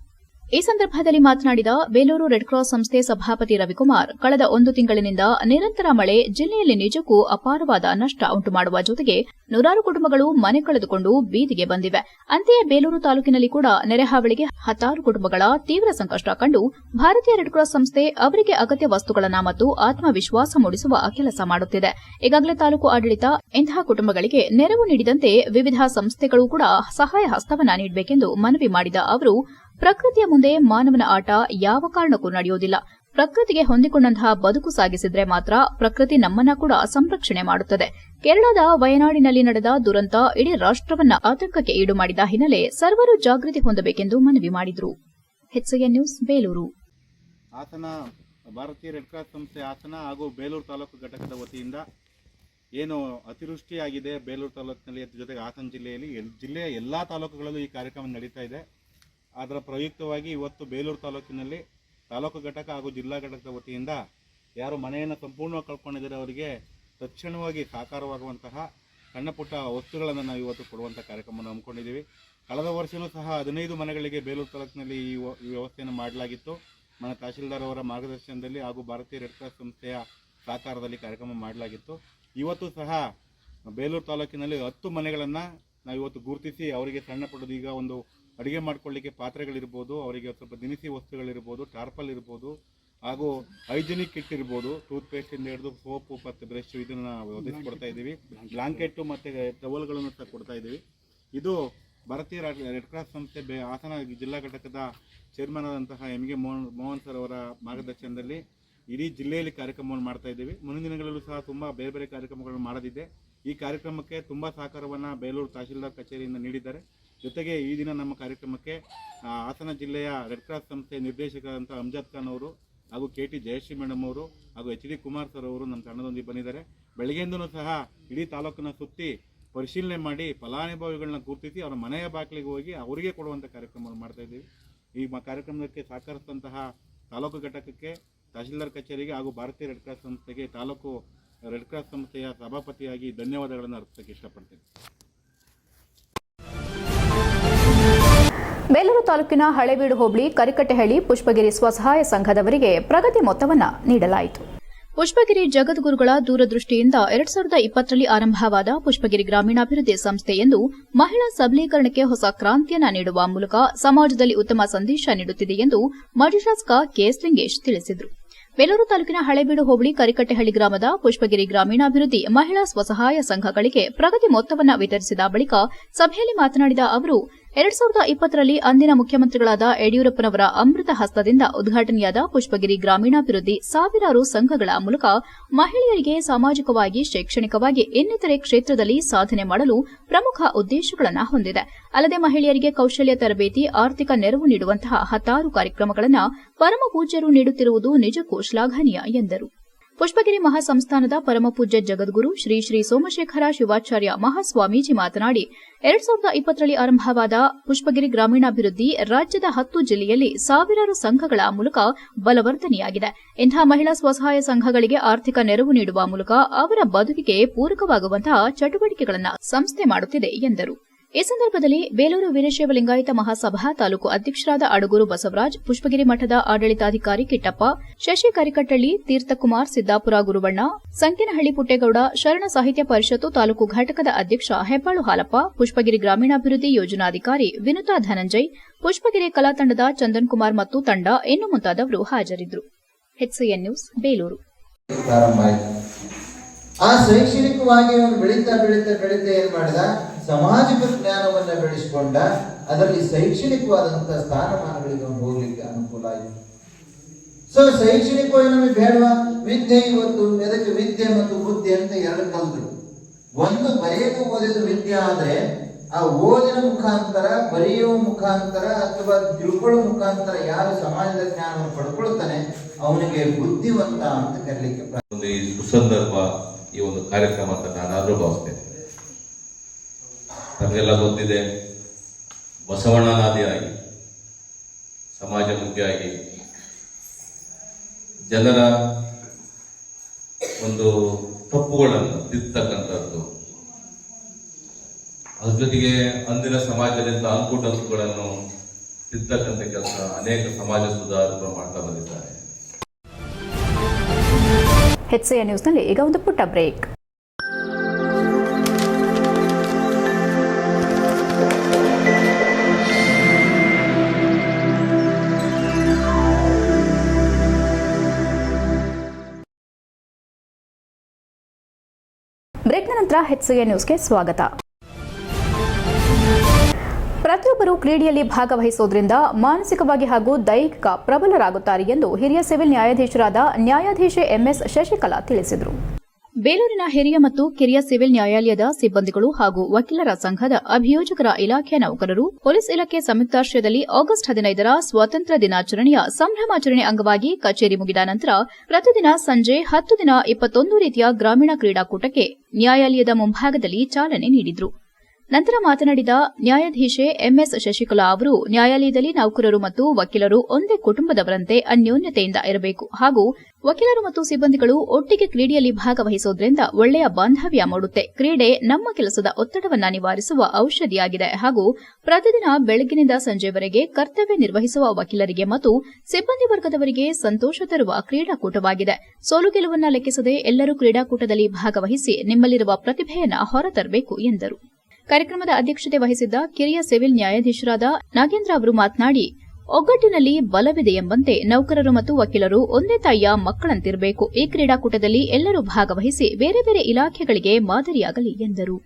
ಈ ಸಂದರ್ಭದಲ್ಲಿ ಮಾತನಾಡಿದ ಬೇಲೂರು ರೆಡ್ ಕ್ರಾಸ್ ಸಂಸ್ಥೆ ಸಭಾಪತಿ ರವಿಕುಮಾರ್, ಕಳೆದ 1 ತಿಂಗಳಿನಿಂದ ನಿರಂತರ ಮಳೆ ಜಿಲ್ಲೆಯಲ್ಲಿ ನಿಜಕ್ಕೂ ಅಪಾರವಾದ ನಷ್ಟ ಉಂಟು ಮಾಡುವ ಜೊತೆಗೆ ನೂರಾರು ಕುಟುಂಬಗಳು ಮನೆ ಕಳೆದುಕೊಂಡು ಬೀದಿಗೆ ಬಂದಿವೆ. ಅಂತೆಯೇ ಬೇಲೂರು ತಾಲೂಕಿನಲ್ಲಿ ಕೂಡ ನೆರೆಹಾವಳಿಗೆ 10 ಕುಟುಂಬಗಳ ತೀವ್ರ ಸಂಕಷ್ಟ ಕಂಡು ಭಾರತೀಯ ರೆಡ್ ಕ್ರಾಸ್ ಸಂಸ್ಥೆ ಅವರಿಗೆ ಅಗತ್ಯ ವಸ್ತುಗಳನ್ನು ಮತ್ತು ಆತ್ಮವಿಶ್ವಾಸ ಮೂಡಿಸುವ ಕೆಲಸ ಮಾಡುತ್ತಿದೆ. ಈಗಾಗಲೇ ತಾಲೂಕು ಆಡಳಿತ ಇಂತಹ ಕುಟುಂಬಗಳಿಗೆ ನೆರವು ನೀಡಿದಂತೆ ವಿವಿಧ ಸಂಸ್ಥೆಗಳು ಕೂಡ ಸಹಾಯ ಹಸ್ತವನ್ನ ನೀಡಬೇಕೆಂದು ಮನವಿ ಮಾಡಿದ ಅವರು, ಪ್ರಕೃತಿಯ ಮುಂದೆ ಮಾನವನ ಆಟ ಯಾವ ಕಾರಣಕ್ಕೂ ನಡೆಯುವುದಿಲ್ಲ. ಪ್ರಕೃತಿಗೆ ಹೊಂದಿಕೊಂಡಂತಹ ಬದುಕು ಸಾಗಿಸಿದ್ರೆ ಮಾತ್ರ ಪ್ರಕೃತಿ ನಮ್ಮನ್ನ ಕೂಡ ಸಂರಕ್ಷಣೆ ಮಾಡುತ್ತದೆ. ಕೇರಳದ ವಯನಾಡಿನಲ್ಲಿ ನಡೆದ ದುರಂತ ಇಡೀ ರಾಷ್ಟವನ್ನ ಆತಂಕಕ್ಕೆ ಈಡು ಮಾಡಿದ ಹಿನ್ನೆಲೆ ಸರ್ವರು ಜಾಗೃತಿ ಹೊಂದಬೇಕೆಂದು ಮನವಿ ಮಾಡಿದರು. HCN news, Belur. ಹಾಸನ ಭಾರತೀಯ ರೆಡ್ ಕ್ರಾಸ್ ಸಂಸ್ಥೆ ಹಾಸನ ಹಾಗೂ ಬೇಲೂರು ತಾಲೂಕು ಘಟಕದ ವತಿಯಿಂದ ಏನು ಅತಿವೃಷ್ಟಿಯಾಗಿದೆ ಬೇಲೂರು ತಾಲೂಕಿನಲ್ಲಿ, ಜೊತೆಗೆ ಹಾಸನ ಜಿಲ್ಲೆಯ ಎಲ್ಲಾ ತಾಲೂಕುಗಳಲ್ಲೂ ಈ ಕಾರ್ಯಕ್ರಮ ನಡೀತಾ ಇದೆ. ಅದರ ಪ್ರಯುಕ್ತವಾಗಿ ಇವತ್ತು ಬೇಲೂರು ತಾಲೂಕಿನಲ್ಲಿ ತಾಲೂಕು ಘಟಕ ಹಾಗೂ ಜಿಲ್ಲಾ ಘಟಕದ ವತಿಯಿಂದ ಯಾರು ಮನೆಯನ್ನು ಸಂಪೂರ್ಣವಾಗಿ ಕಳ್ಕೊಂಡಿದ್ದಾರೆ ಅವರಿಗೆ ತಕ್ಷಣವಾಗಿ ಸಾಕಾರವಾಗುವಂತಹ ಸಣ್ಣ ಪುಟ್ಟ ವಸ್ತುಗಳನ್ನು ನಾವು ಇವತ್ತು ಕೊಡುವಂಥ ಕಾರ್ಯಕ್ರಮವನ್ನು ಹಮ್ಮಿಕೊಂಡಿದ್ದೀವಿ. ಕಳೆದ ವರ್ಷವೂ ಸಹ 15 ಮನೆಗಳಿಗೆ ಬೇಲೂರು ತಾಲೂಕಿನಲ್ಲಿ ಈ ವ್ಯವಸ್ಥೆಯನ್ನು ಮಾಡಲಾಗಿತ್ತು. మన ತಹಶೀಲ್ದಾರ್ ಅವರ ಮಾರ್ಗದರ್ಶನದಲ್ಲಿ ಹಾಗೂ ಭಾರತೀಯ ರೆಡ್ ಕ್ರಾಸ್ ಸಂಸ್ಥೆಯ ಸಹಕಾರದಲ್ಲಿ ಕಾರ್ಯಕ್ರಮ ಮಾಡಲಾಗಿತ್ತು. ಇವತ್ತು ಸಹ ಬೇಲೂರು ತಾಲೂಕಿನಲ್ಲಿ 10 ಮನೆಗಳನ್ನು ನಾವು ಇವತ್ತು ಗುರುತಿಸಿ ಅವರಿಗೆ ಸಣ್ಣ ಪುಟ್ಟದು, ಈಗ ಒಂದು ಅಡುಗೆ ಮಾಡ್ಕೊಳ್ಳಿಕ್ಕೆ ಪಾತ್ರೆಗಳಿರ್ಬೋದು, ಅವರಿಗೆ ಸ್ವಲ್ಪ ದಿನಸಿ ವಸ್ತುಗಳಿರ್ಬೋದು, ಟಾರ್ಪಲ್ ಇರ್ಬೋದು, ಹಾಗೂ ಹೈಜಿನಿಕ್ ಕಿಟ್ ಇರ್ಬೋದು, ಟೂತ್ ಪೇಸ್ಟಿಂದ ಹಿಡಿದು ಸೋಪು ಮತ್ತು ಬ್ರಷ್ ಇದನ್ನು ಒದಗಿಸ್ಕೊಡ್ತಾ ಇದ್ದೀವಿ. ಬ್ಲಾಂಕೆಟ್ಟು ಮತ್ತು ಟವಲ್ಗಳನ್ನು ಸಹ ಕೊಡ್ತಾ ಇದ್ದೀವಿ. ಇದು ಭಾರತೀಯ ರೆಡ್ ಕ್ರಾಸ್ ಸಂಸ್ಥೆ ಹಾಸನ ಜಿಲ್ಲಾ ಘಟಕದ ಚೇರ್ಮನ್ ಆದಂತಹ ಎಮ್ಗೆ ಮೋಹನ್ ಸರ್ ಅವರ ಮಾರ್ಗದರ್ಶನದಲ್ಲಿ ಇಡೀ ಜಿಲ್ಲೆಯಲ್ಲಿ ಕಾರ್ಯಕ್ರಮವನ್ನು ಮಾಡ್ತಾ ಇದ್ದೀವಿ. ಮುಂದಿನ ದಿನಗಳಲ್ಲೂ ಸಹ ತುಂಬ ಬೇರೆ ಬೇರೆ ಕಾರ್ಯಕ್ರಮಗಳನ್ನು ಮಾಡೋದಿದೆ. ಈ ಕಾರ್ಯಕ್ರಮಕ್ಕೆ ತುಂಬ ಸಹಕಾರವನ್ನು ಬೇಲೂರು ತಹಶೀಲ್ದಾರ್ ಕಚೇರಿಯಿಂದ ನೀಡಿದ್ದಾರೆ. ಜೊತೆಗೆ ಈ ದಿನ ನಮ್ಮ ಕಾರ್ಯಕ್ರಮಕ್ಕೆ ಹಾಸನ ಜಿಲ್ಲೆಯ ರೆಡ್ ಕ್ರಾಸ್ ಸಂಸ್ಥೆ ನಿರ್ದೇಶಕರಾದಂಥ ಅಮ್ಜದ್ ಖಾನ್ ಅವರು ಹಾಗೂ ಕೆಟಿ ಜಯಶ್ರೀ ಮೇಡಮ್ ಅವರು ಹಾಗೂ ಎಚ್ಡಿ ಕುಮಾರ್ ಸರ್ ಅವರು ನಮ್ಮ ತಂಡದೊಂದಿಗೆ ಬಂದಿದ್ದಾರೆ. ಬೆಳಗ್ಗೆಯಿಂದಲೂ ಸಹ ಇಡೀ ತಾಲೂಕನ್ನು ಸುತ್ತಿ ಪರಿಶೀಲನೆ ಮಾಡಿ ಫಲಾನುಭವಿಗಳನ್ನ ಗುರುತಿಸಿ ಅವರ ಮನೆಯ ಬಾಗಿಲಿಗೆ ಹೋಗಿ ಅವರಿಗೆ ಕೊಡುವಂಥ ಕಾರ್ಯಕ್ರಮವನ್ನು ಮಾಡ್ತಾ ಇದ್ದೀವಿ. ಈ ಕಾರ್ಯಕ್ರಮಕ್ಕೆ ಸಹಕರಿಸಿದಂತಹ ತಾಲೂಕು ಘಟಕಕ್ಕೆ, ತಹಶೀಲ್ದಾರ್ ಕಚೇರಿಗೆ ಹಾಗೂ ಭಾರತೀಯ ರೆಡ್ ಕ್ರಾಸ್ ಸಂಸ್ಥೆಗೆ ತಾಲೂಕು ರೆಡ್ ಕ್ರಾಸ್ ಸಂಸ್ಥೆಯ ಸಭಾಪತಿಯಾಗಿ ಧನ್ಯವಾದಗಳನ್ನು ಅರ್ಪಿಸಕ್ಕೆ ಇಷ್ಟಪಡ್ತೇನೆ. ಬೇಲೂರು ತಾಲೂಕಿನ ಹಳೇಬೀಡು ಹೋಬಳಿ ಕರಿಕಟ್ಟೆಹಳ್ಳಿ ಪುಷ್ಪಗಿರಿ ಸ್ವಸಹಾಯ ಸಂಘದವರಿಗೆ ಪ್ರಗತಿ ಮೊತ್ತವನ್ನು ನೀಡಲಾಯಿತು. ಪುಷ್ಪಗಿರಿ ಜಗದ್ಗುರುಗಳ ದೂರದೃಷ್ಟಿಯಿಂದ 2020ರಲ್ಲಿ ಆರಂಭವಾದ ಪುಷ್ಪಗಿರಿ ಗ್ರಾಮೀಣಾಭಿವೃದ್ಧಿ ಸಂಸ್ಥೆ ಎಂದು ಮಹಿಳಾ ಸಬಲೀಕರಣಕ್ಕೆ ಹೊಸ ಕ್ರಾಂತಿಯನ್ನ ನೀಡುವ ಮೂಲಕ ಸಮಾಜದಲ್ಲಿ ಉತ್ತಮ ಸಂದೇಶ ನೀಡುತ್ತಿದೆ ಎಂದು ಮಾಜಿ ಶಾಸಕ ಕೆಎಸ್ ಲಿಂಗೇಶ್ ತಿಳಿಸಿದರು. ಬೇಲೂರು ತಾಲೂಕಿನ ಹಳೇಬೀಡು ಹೋಬಳಿ ಕರಿಕಟ್ಟೆಹಳ್ಳಿ ಗ್ರಾಮದ ಪುಷ್ಪಗಿರಿ ಗ್ರಾಮೀಣಾಭಿವೃದ್ಧಿ ಮಹಿಳಾ ಸ್ವಸಹಾಯ ಸಂಘಗಳಿಗೆ ಪ್ರಗತಿ ಮೊತ್ತವನ್ನು ವಿತರಿಸಿದ ಬಳಿಕ ಸಭೆಯಲ್ಲಿ ಮಾತನಾಡಿದ ಅವರು, 2020ರಲ್ಲಿ ಅಂದಿನ ಮುಖ್ಯಮಂತ್ರಿಗಳಾದ ಯಡಿಯೂರಪ್ಪನವರ ಅಮೃತ ಹಸ್ತದಿಂದ ಉದ್ಘಾಟನೆಯಾದ ಪುಷ್ಪಗಿರಿ ಗ್ರಾಮೀಣಾಭಿವೃದ್ಧಿ ಸಾವಿರಾರು ಸಂಘಗಳ ಮೂಲಕ ಮಹಿಳೆಯರಿಗೆ ಸಾಮಾಜಿಕವಾಗಿ, ಶೈಕ್ಷಣಿಕವಾಗಿ, ಇನ್ನಿತರೆ ಕ್ಷೇತ್ರದಲ್ಲಿ ಸಾಧನೆ ಮಾಡಲು ಪ್ರಮುಖ ಉದ್ದೇಶಗಳನ್ನು ಹೊಂದಿದೆ. ಅಲ್ಲದೆ ಮಹಿಳೆಯರಿಗೆ ಕೌಶಲ್ಯ ತರಬೇತಿ, ಆರ್ಥಿಕ ನೆರವು ನೀಡುವಂತಹ 10 ಕಾರ್ಯಕ್ರಮಗಳನ್ನು ಪರಮ ಪೂಜ್ಯರು ನೀಡುತ್ತಿರುವುದು ನಿಜಕ್ಕೂ ಶ್ಲಾಘನೀಯ ಎಂದರು. ಪುಷ್ಪಗಿರಿ ಮಹಾಸಂಸ್ಥಾನದ ಪರಮಪೂಜ್ಯ ಜಗದ್ಗುರು ಶ್ರೀ ಶ್ರೀ ಸೋಮಶೇಖರ ಶಿವಾಚಾರ್ಯ ಮಹಾಸ್ವಾಮೀಜಿ ಮಾತನಾಡಿ, 2020ರಲ್ಲಿ ಆರಂಭವಾದ ಪುಷ್ಪಗಿರಿ ಗ್ರಾಮೀಣಾಭಿವೃದ್ಧಿ ರಾಜ್ಯದ 10 ಜಿಲ್ಲೆಯಲ್ಲಿ ಸಾವಿರಾರು ಸಂಘಗಳ ಮೂಲಕ ಬಲವರ್ಧನೆಯಾಗಿದೆ. ಇಂತಹ ಮಹಿಳಾ ಸ್ವಸಹಾಯ ಸಂಘಗಳಿಗೆ ಆರ್ಥಿಕ ನೆರವು ನೀಡುವ ಮೂಲಕ ಅವರ ಬದುಕಿಗೆ ಪೂರಕವಾಗುವಂತಹ ಚಟುವಟಿಕೆಗಳನ್ನು ಸಂಸ್ಥೆ ಮಾಡುತ್ತಿದೆ ಎಂದರು. ಈ ಸಂದರ್ಭದಲ್ಲಿ ಬೇಲೂರು ವೀರಶೈವ ಲಿಂಗಾಯತ ಮಹಾಸಭಾ ತಾಲೂಕು ಅಧ್ಯಕ್ಷರಾದ ಅಡಗೂರು ಬಸವರಾಜ್, ಪುಷ್ಪಗಿರಿ ಮಠದ ಆಡಳಿತಾಧಿಕಾರಿ ಕಿಟ್ಟಪ್ಪ, ಶಶಿ ಕರಿಕಟ್ಟಳ್ಳಿ, ತೀರ್ಥಕುಮಾರ್, ಸಿದ್ದಾಪುರ ಗುರುವಣ್ಣ, ಸಂಕೇನಹಳ್ಳಿ ಪುಟ್ಟೇಗೌಡ, ಶರಣ ಸಾಹಿತ್ಯ ಪರಿಷತ್ತು ತಾಲೂಕು ಘಟಕದ ಅಧ್ಯಕ್ಷ ಹೆಬ್ಬಾಳು ಹಾಲಪ್ಪ, ಪುಷ್ಪಗಿರಿ ಗ್ರಾಮೀಣಾಭಿವೃದ್ಧಿ ಯೋಜನಾಧಿಕಾರಿ ವಿನುತಾ ಧನಂಜಯ್, ಪುಷ್ಪಗಿರಿ ಕಲಾ ತಂಡದ ಚಂದನ್ ಕುಮಾರ್ ಮತ್ತು ತಂಡ ಇನ್ನು ಮುಂತಾದವರು ಹಾಜರಿದ್ದರು. HCN news, Belur. ಆ ಶೈಕ್ಷಣಿಕವಾಗಿ ಅವನು ಬೆಳೀತಾ ಏನ್ ಮಾಡಿದ, ಸಾಮಾಜಿಕ ಜ್ಞಾನವನ್ನ ಬೆಳೆಸಿಕೊಂಡ. ಅದರಲ್ಲಿ ಶೈಕ್ಷಣಿಕವಾದಂತಹ ಸ್ಥಾನಮಾನಗಳಿಗೆ ಅವನು ಹೋಗ್ಲಿಕ್ಕೆ ಅನುಕೂಲ ಆಯಿತು. ಸೊ ಶೈಕ್ಷಣಿಕವಾಗಿ ನಮಗೆ ಬೇಡವಾ? ವಿದ್ಯೆ ಇವತ್ತು ಎದಕ್ಕೆ ವಿದ್ಯೆ ಮತ್ತು ಬುದ್ಧಿ ಅಂತ 2 ಕಲ್ತರು. ಒಂದು ಬರೆಯಲು ಓದಿದ ವಿದ್ಯೆ ಆದ್ರೆ ಆ ಓದಿನ ಮುಖಾಂತರ, ಬರೆಯುವ ಮುಖಾಂತರ ಅಥವಾ ತಿಳ್ಕೊಳ್ಳೋ ಮುಖಾಂತರ ಯಾರು ಸಮಾಜದ ಜ್ಞಾನವನ್ನು ಪಡ್ಕೊಳ್ತಾನೆ ಅವನಿಗೆ ಬುದ್ಧಿವಂತ ಅಂತ ಕರೀಲಿಕ್ಕೆ ಸುಸಂದರ್ಭ ಈ ಒಂದು ಕಾರ್ಯಕ್ರಮ ಅಂತ ನಾನಾದರೂ ಭಾವಿಸ್ತೇನೆ. ತಮಗೆಲ್ಲ ಗೊತ್ತಿದೆ, ಬಸವಣ್ಣನಾದಿಯಾಗಿ ಸಮಾಜಮುಖಿಯಾಗಿ ಜನರ ಒಂದು ತಪ್ಪುಗಳನ್ನು ತಿದ್ದತಕ್ಕಂಥದ್ದು, ಅದ್ರ ಜೊತೆಗೆ ಅಂದಿನ ಸಮಾಜದಿಂದ ಅಂಕುಡೊಂಕುಗಳನ್ನು ತಿದ್ದತಕ್ಕಂಥ ಕೆಲಸ ಅನೇಕ ಸಮಾಜ ಸುಧಾರಕರು ಮಾಡ್ತಾ ಬಂದಿದ್ದಾರೆ. HCI ನ್ಯೂಸ್ನಲ್ಲಿ ಈಗ ಒಂದು ಪುಟ್ಟ ಬ್ರೇಕ್. ಬ್ರೇಕ್ನ ನಂತರ HCI ನ್ಯೂಸ್ಗೆ ಸ್ವಾಗತ. ಪ್ರತಿಯೊಬ್ಬರು ಕ್ರೀಡೆಯಲ್ಲಿ ಭಾಗವಹಿಸುವುದರಿಂದ ಮಾನಸಿಕವಾಗಿ ಹಾಗೂ ದೈಹಿಕ ಪ್ರಬಲರಾಗುತ್ತಾರೆ ಎಂದು ಹಿರಿಯ ಸಿವಿಲ್ ನ್ಯಾಯಾಧೀಶರಾದ ನ್ಯಾಯಾಧೀಶೆ MS ಶಶಿಕಲಾ ತಿಳಿಸಿದರು. ಬೇಲೂರಿನ ಹಿರಿಯ ಮತ್ತು ಕಿರಿಯ ಸಿವಿಲ್ ನ್ಯಾಯಾಲಯದ ಸಿಬ್ಬಂದಿಗಳು ಹಾಗೂ ವಕೀಲರ ಸಂಘದ ಅಭಿಯೋಜಕರ ಇಲಾಖೆಯ ನೌಕರರು ಪೊಲೀಸ್ ಇಲಾಖೆ ಸಂಯುಕ್ತಾಶ್ರಯದಲ್ಲಿ ಆಗಸ್ಟ್ 15ರ ಸ್ವಾತಂತ್ರ್ಯ ದಿನಾಚರಣೆಯ ಸಂಭ್ರಮಾಚರಣೆ ಅಂಗವಾಗಿ ಕಚೇರಿ ಮುಗಿದ ನಂತರ ಪ್ರತಿದಿನ ಸಂಜೆ 10 ದಿನ 21 ರೀತಿಯ ಗ್ರಾಮೀಣ ಕ್ರೀಡಾಕೂಟಕ್ಕೆ ನ್ಯಾಯಾಲಯದ ಮುಂಭಾಗದಲ್ಲಿ ಚಾಲನೆ ನೀಡಿದರು. ನಂತರ ಮಾತನಾಡಿದ ನ್ಯಾಯಾಧೀಶೆ MS ಶಶಿಕಲಾ ಅವರು, ನ್ಯಾಯಾಲಯದಲ್ಲಿ ನೌಕರರು ಮತ್ತು ವಕೀಲರು ಒಂದೇ ಕುಟುಂಬದವರಂತೆ ಅನ್ಯೋನ್ಯತೆಯಿಂದ ಇರಬೇಕು ಹಾಗೂ ವಕೀಲರು ಮತ್ತು ಸಿಬ್ಬಂದಿಗಳು ಒಟ್ಟಿಗೆ ಕ್ರೀಡೆಯಲ್ಲಿ ಭಾಗವಹಿಸುವುದರಿಂದ ಒಳ್ಳೆಯ ಬಾಂಧವ್ಯ ಮೂಡುತ್ತೆ. ಕ್ರೀಡೆ ನಮ್ಮ ಕೆಲಸದ ಒತ್ತಡವನ್ನು ನಿವಾರಿಸುವ ಔಷಧಿಯಾಗಿದೆ ಹಾಗೂ ಪ್ರತಿದಿನ ಬೆಳಗ್ಗಿನಿಂದ ಸಂಜೆವರೆಗೆ ಕರ್ತವ್ಯ ನಿರ್ವಹಿಸುವ ವಕೀಲರಿಗೆ ಮತ್ತು ಸಿಬ್ಬಂದಿ ವರ್ಗದವರಿಗೆ ಸಂತೋಷ ತರುವ ಕ್ರೀಡಾಕೂಟವಾಗಿದೆ. ಸೋಲು ಗೆಲುವನ್ನ ಲೆಕ್ಕಿಸದೆ ಎಲ್ಲರೂ ಕ್ರೀಡಾಕೂಟದಲ್ಲಿ ಭಾಗವಹಿಸಿ ನಿಮ್ಮಲ್ಲಿರುವ ಪ್ರತಿಭೆಯನ್ನು ಹೊರತರಬೇಕು ಎಂದರು. ಕಾರ್ಯಕ್ರಮದ ಅಧ್ಯಕ್ಷತೆ ವಹಿಸಿದ್ದ ಕಿರಿಯ ಸಿವಿಲ್ ನ್ಯಾಯಾಧೀಶರಾದ ನಾಗೇಂದ್ರ ಅವರು ಮಾತನಾಡಿ, ಒಗ್ಗಟ್ಟಿನಲ್ಲಿ ಬಲವಿದೆ ಎಂಬಂತೆ ನೌಕರರು ಮತ್ತು ವಕೀಲರು ಒಂದೇ ತಾಯಿಯ ಮಕ್ಕಳಂತಿರಬೇಕು. ಈ ಕ್ರೀಡಾಕೂಟದಲ್ಲಿ ಎಲ್ಲರೂ ಭಾಗವಹಿಸಿ ಬೇರೆ ಬೇರೆ ಇಲಾಖೆಗಳಿಗೆ ಮಾದರಿಯಾಗಲಿ ಎಂದರು.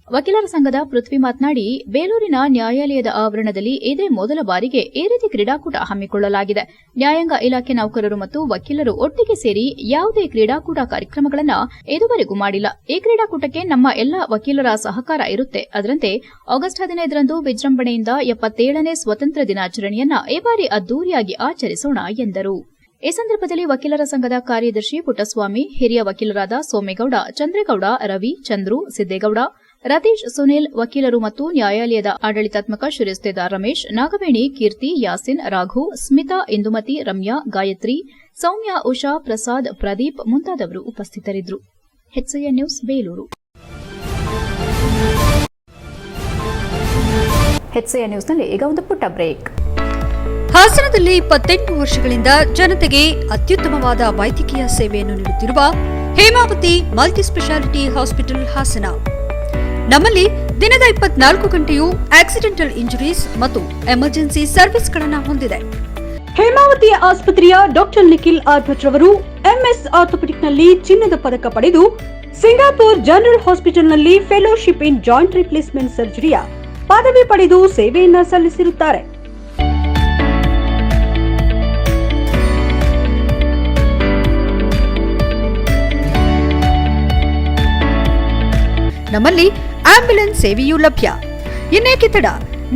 ವಕೀಲರ ಸಂಘದ ಪೃಥ್ವಿ ಮಾತನಾಡಿ, ಬೇಲೂರಿನ ನ್ಯಾಯಾಲಯದ ಆವರಣದಲ್ಲಿ ಇದೇ ಮೊದಲ ಬಾರಿಗೆ ಈ ರೀತಿ ಕ್ರೀಡಾಕೂಟ ಹಮ್ಮಿಕೊಳ್ಳಲಾಗಿದೆ. ನ್ಯಾಯಾಂಗ ಇಲಾಖೆ ನೌಕರರು ಮತ್ತು ವಕೀಲರು ಒಟ್ಟಿಗೆ ಸೇರಿ ಯಾವುದೇ ಕ್ರೀಡಾಕೂಟ ಕಾರ್ಯಕ್ರಮಗಳನ್ನು ಇದುವರೆಗೂ ಮಾಡಿಲ್ಲ. ಈ ಕ್ರೀಡಾಕೂಟಕ್ಕೆ ನಮ್ಮ ಎಲ್ಲ ವಕೀಲರ ಸಹಕಾರ ಇರುತ್ತೆ. ಅದರಂತೆ ಆಗಸ್ಟ್ 15ರಂದು ವಿಜೃಂಭಣೆಯಿಂದ 77ನೇ ಸ್ವಾತಂತ್ರ್ಯ ದಿನಾಚರಣೆಯನ್ನ ಈ ಬಾರಿ ಅದ್ದೂರಿಯಾಗಿ ಆಚರಿಸೋಣ ಎಂದರು. ಈ ಸಂದರ್ಭದಲ್ಲಿ ವಕೀಲರ ಸಂಘದ ಕಾರ್ಯದರ್ಶಿ ಪುಟ್ಟಸ್ವಾಮಿ, ಹಿರಿಯ ವಕೀಲರಾದ ಸೋಮೇಗೌಡ, ಚಂದ್ರೇಗೌಡ, ರವಿ, ಚಂದ್ರು, ಸಿದ್ದೇಗೌಡ, ರತೀಶ್, ಸುನಿಲ್, ವಕೀಲರು ಮತ್ತು ನ್ಯಾಯಾಲಯದ ಆಡಳಿತಾತ್ಮಕ ಶಿರಸ್ತೇದಾರ್ ರಮೇಶ್, ನಾಗವೇಣಿ, ಕೀರ್ತಿ, ಯಾಸಿನ್, ರಾಘು, ಸ್ಮಿತಾ, ಇಂದುಮತಿ, ರಮ್ಯಾ, ಗಾಯತ್ರಿ, ಸೌಮ್ಯ, ಉಷಾ, ಪ್ರಸಾದ್, ಪ್ರದೀಪ್ ಮುಂತಾದವರು ಉಪಸ್ಥಿತರಿದ್ದರು. HCI news Belur. HCI ನ್ಯೂಸ್ನಲ್ಲಿ ಈಗ ಒಂದು ಪುಟ್ಟ ಬ್ರೇಕ್. ಹಾಸನದಲ್ಲಿ 28 ವರ್ಷಗಳಿಂದ ಜನತೆಗೆ ಅತ್ಯುತ್ತಮವಾದ ವೈದ್ಯಕೀಯ ಸೇವೆಯನ್ನು ನೀಡುತ್ತಿರುವ Hemavati multi specialty hospital Hassan. ನಮ್ಮಲ್ಲಿ ದಿನದ 24 ಗಂಟೆಯೂ ಆಕ್ಸಿಡೆಂಟಲ್ ಇಂಜುರೀಸ್ ಮತ್ತು ಎಮರ್ಜೆನ್ಸಿ ಸರ್ವಿಸ್ಗಳನ್ನು ಹೊಂದಿದೆ. ಹೇಮಾವತಿ ಆಸ್ಪತ್ರೆಯ ಡಾಕ್ಟರ್ ನಿಖಿಲ್ ಆರ್ ಭಟ್ ರವರು MS ಆರ್ಥೋಪೆಡಿಕ್ನಲ್ಲಿ ಚಿನ್ನದ ಪದಕ ಪಡೆದು ಸಿಂಗಾಪುರ್ ಜನರಲ್ ಹಾಸ್ಪಿಟಲ್ನಲ್ಲಿ ಫೆಲೋಶಿಪ್ ಇನ್ ಜಾಯಿಂಟ್ ರಿಪ್ಲೇಸ್ಮೆಂಟ್ ಸರ್ಜರಿಯ ಪದವಿ ಪಡೆದು ಸೇವೆಯನ್ನ ಸಲ್ಲಿಸಿರುತ್ತಾರೆ. ನಮ್ಮಲ್ಲಿ ಆಂಬ್ಯುಲೆನ್ಸ್ ಸೇವೆಯೂ ಲಭ್ಯ. ಇನ್ನೇಕೆ ತಡ?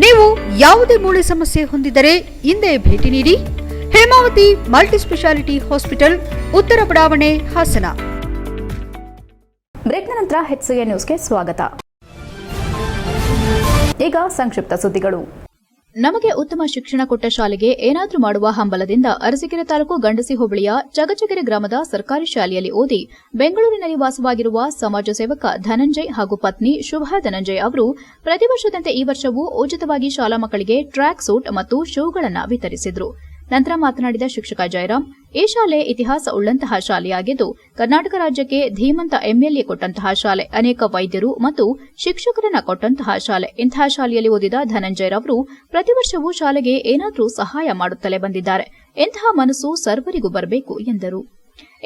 ನೀವು ಯಾವುದೇ ಮೂಳೆ ಸಮಸ್ಯೆ ಹೊಂದಿದರೆ ಹಿಂದೆ ಭೇಟಿ ನೀಡಿ. ಹೇಮಾವತಿ ಮಲ್ಟಿ ಸ್ಪೆಷಾಲಿಟಿ ಹಾಸ್ಪಿಟಲ್, ಉತ್ತರ ಬಡಾವಣೆ, ಹಾಸನ. ಬ್ರೇಕ್ನ ನಂತರ HCI ನ್ಯೂಸ್ಗೆ ಸ್ವಾಗತ. ಈಗ ಸಂಕ್ಷಿಪ್ತ ಸುದ್ದಿಗಳು. ನಮಗೆ ಉತ್ತಮ ಶಿಕ್ಷಣ ಕೊಟ್ಟ ಶಾಲೆಗೆ ಏನಾದರೂ ಮಾಡುವ ಹಂಬಲದಿಂದ ಅರಸೀಕೆರೆ ತಾಲೂಕು ಗಂಡಸಿ ಹೋಬಳಿಯ ಚಗಚಗೆರೆ ಗ್ರಾಮದ ಸರ್ಕಾರಿ ಶಾಲೆಯಲ್ಲಿ ಓದಿ ಬೆಂಗಳೂರಿನಲ್ಲಿ ವಾಸವಾಗಿರುವ ಸಮಾಜ ಸೇವಕ ಧನಂಜಯ್ ಹಾಗೂ ಪತ್ನಿ ಶುಭಾ ಧನಂಜಯ್ ಅವರು ಪ್ರತಿ ವರ್ಷದಂತೆ ಈ ವರ್ಷವೂ ಉಚಿತವಾಗಿ ಶಾಲಾ ಮಕ್ಕಳಿಗೆ ಟ್ರ್ಯಾಕ್ ಸೂಟ್ ಮತ್ತು ಶೂಗಳನ್ನು ವಿತರಿಸಿದರು. ನಂತರ ಮಾತನಾಡಿದ ಶಿಕ್ಷಕ ಜಯರಾಮ್, ಈ ಶಾಲೆ ಇತಿಹಾಸ ಉಳ್ಳಂತಹ ಶಾಲೆಯಾಗಿದ್ದು ಕರ್ನಾಟಕ ರಾಜ್ಯಕ್ಕೆ ಧೀಮಂತ MLA ಕೊಟ್ಟಂತಹ ಶಾಲೆ, ಅನೇಕ ವೈದ್ಯರು ಮತ್ತು ಶಿಕ್ಷಕರನ್ನ ಕೊಟ್ಟಂತಹ ಶಾಲೆ. ಇಂತಹ ಶಾಲೆಯಲ್ಲಿ ಓದಿದ ಧನಂಜಯರವರು ಪ್ರತಿ ವರ್ಷವೂ ಶಾಲೆಗೆ ಏನಾದರೂ ಸಹಾಯ ಮಾಡುತ್ತಲೇ ಬಂದಿದ್ದಾರೆ. ಇಂತಹ ಮನಸ್ಸು ಸರ್ವರಿಗೂ ಬರಬೇಕು ಎಂದರು.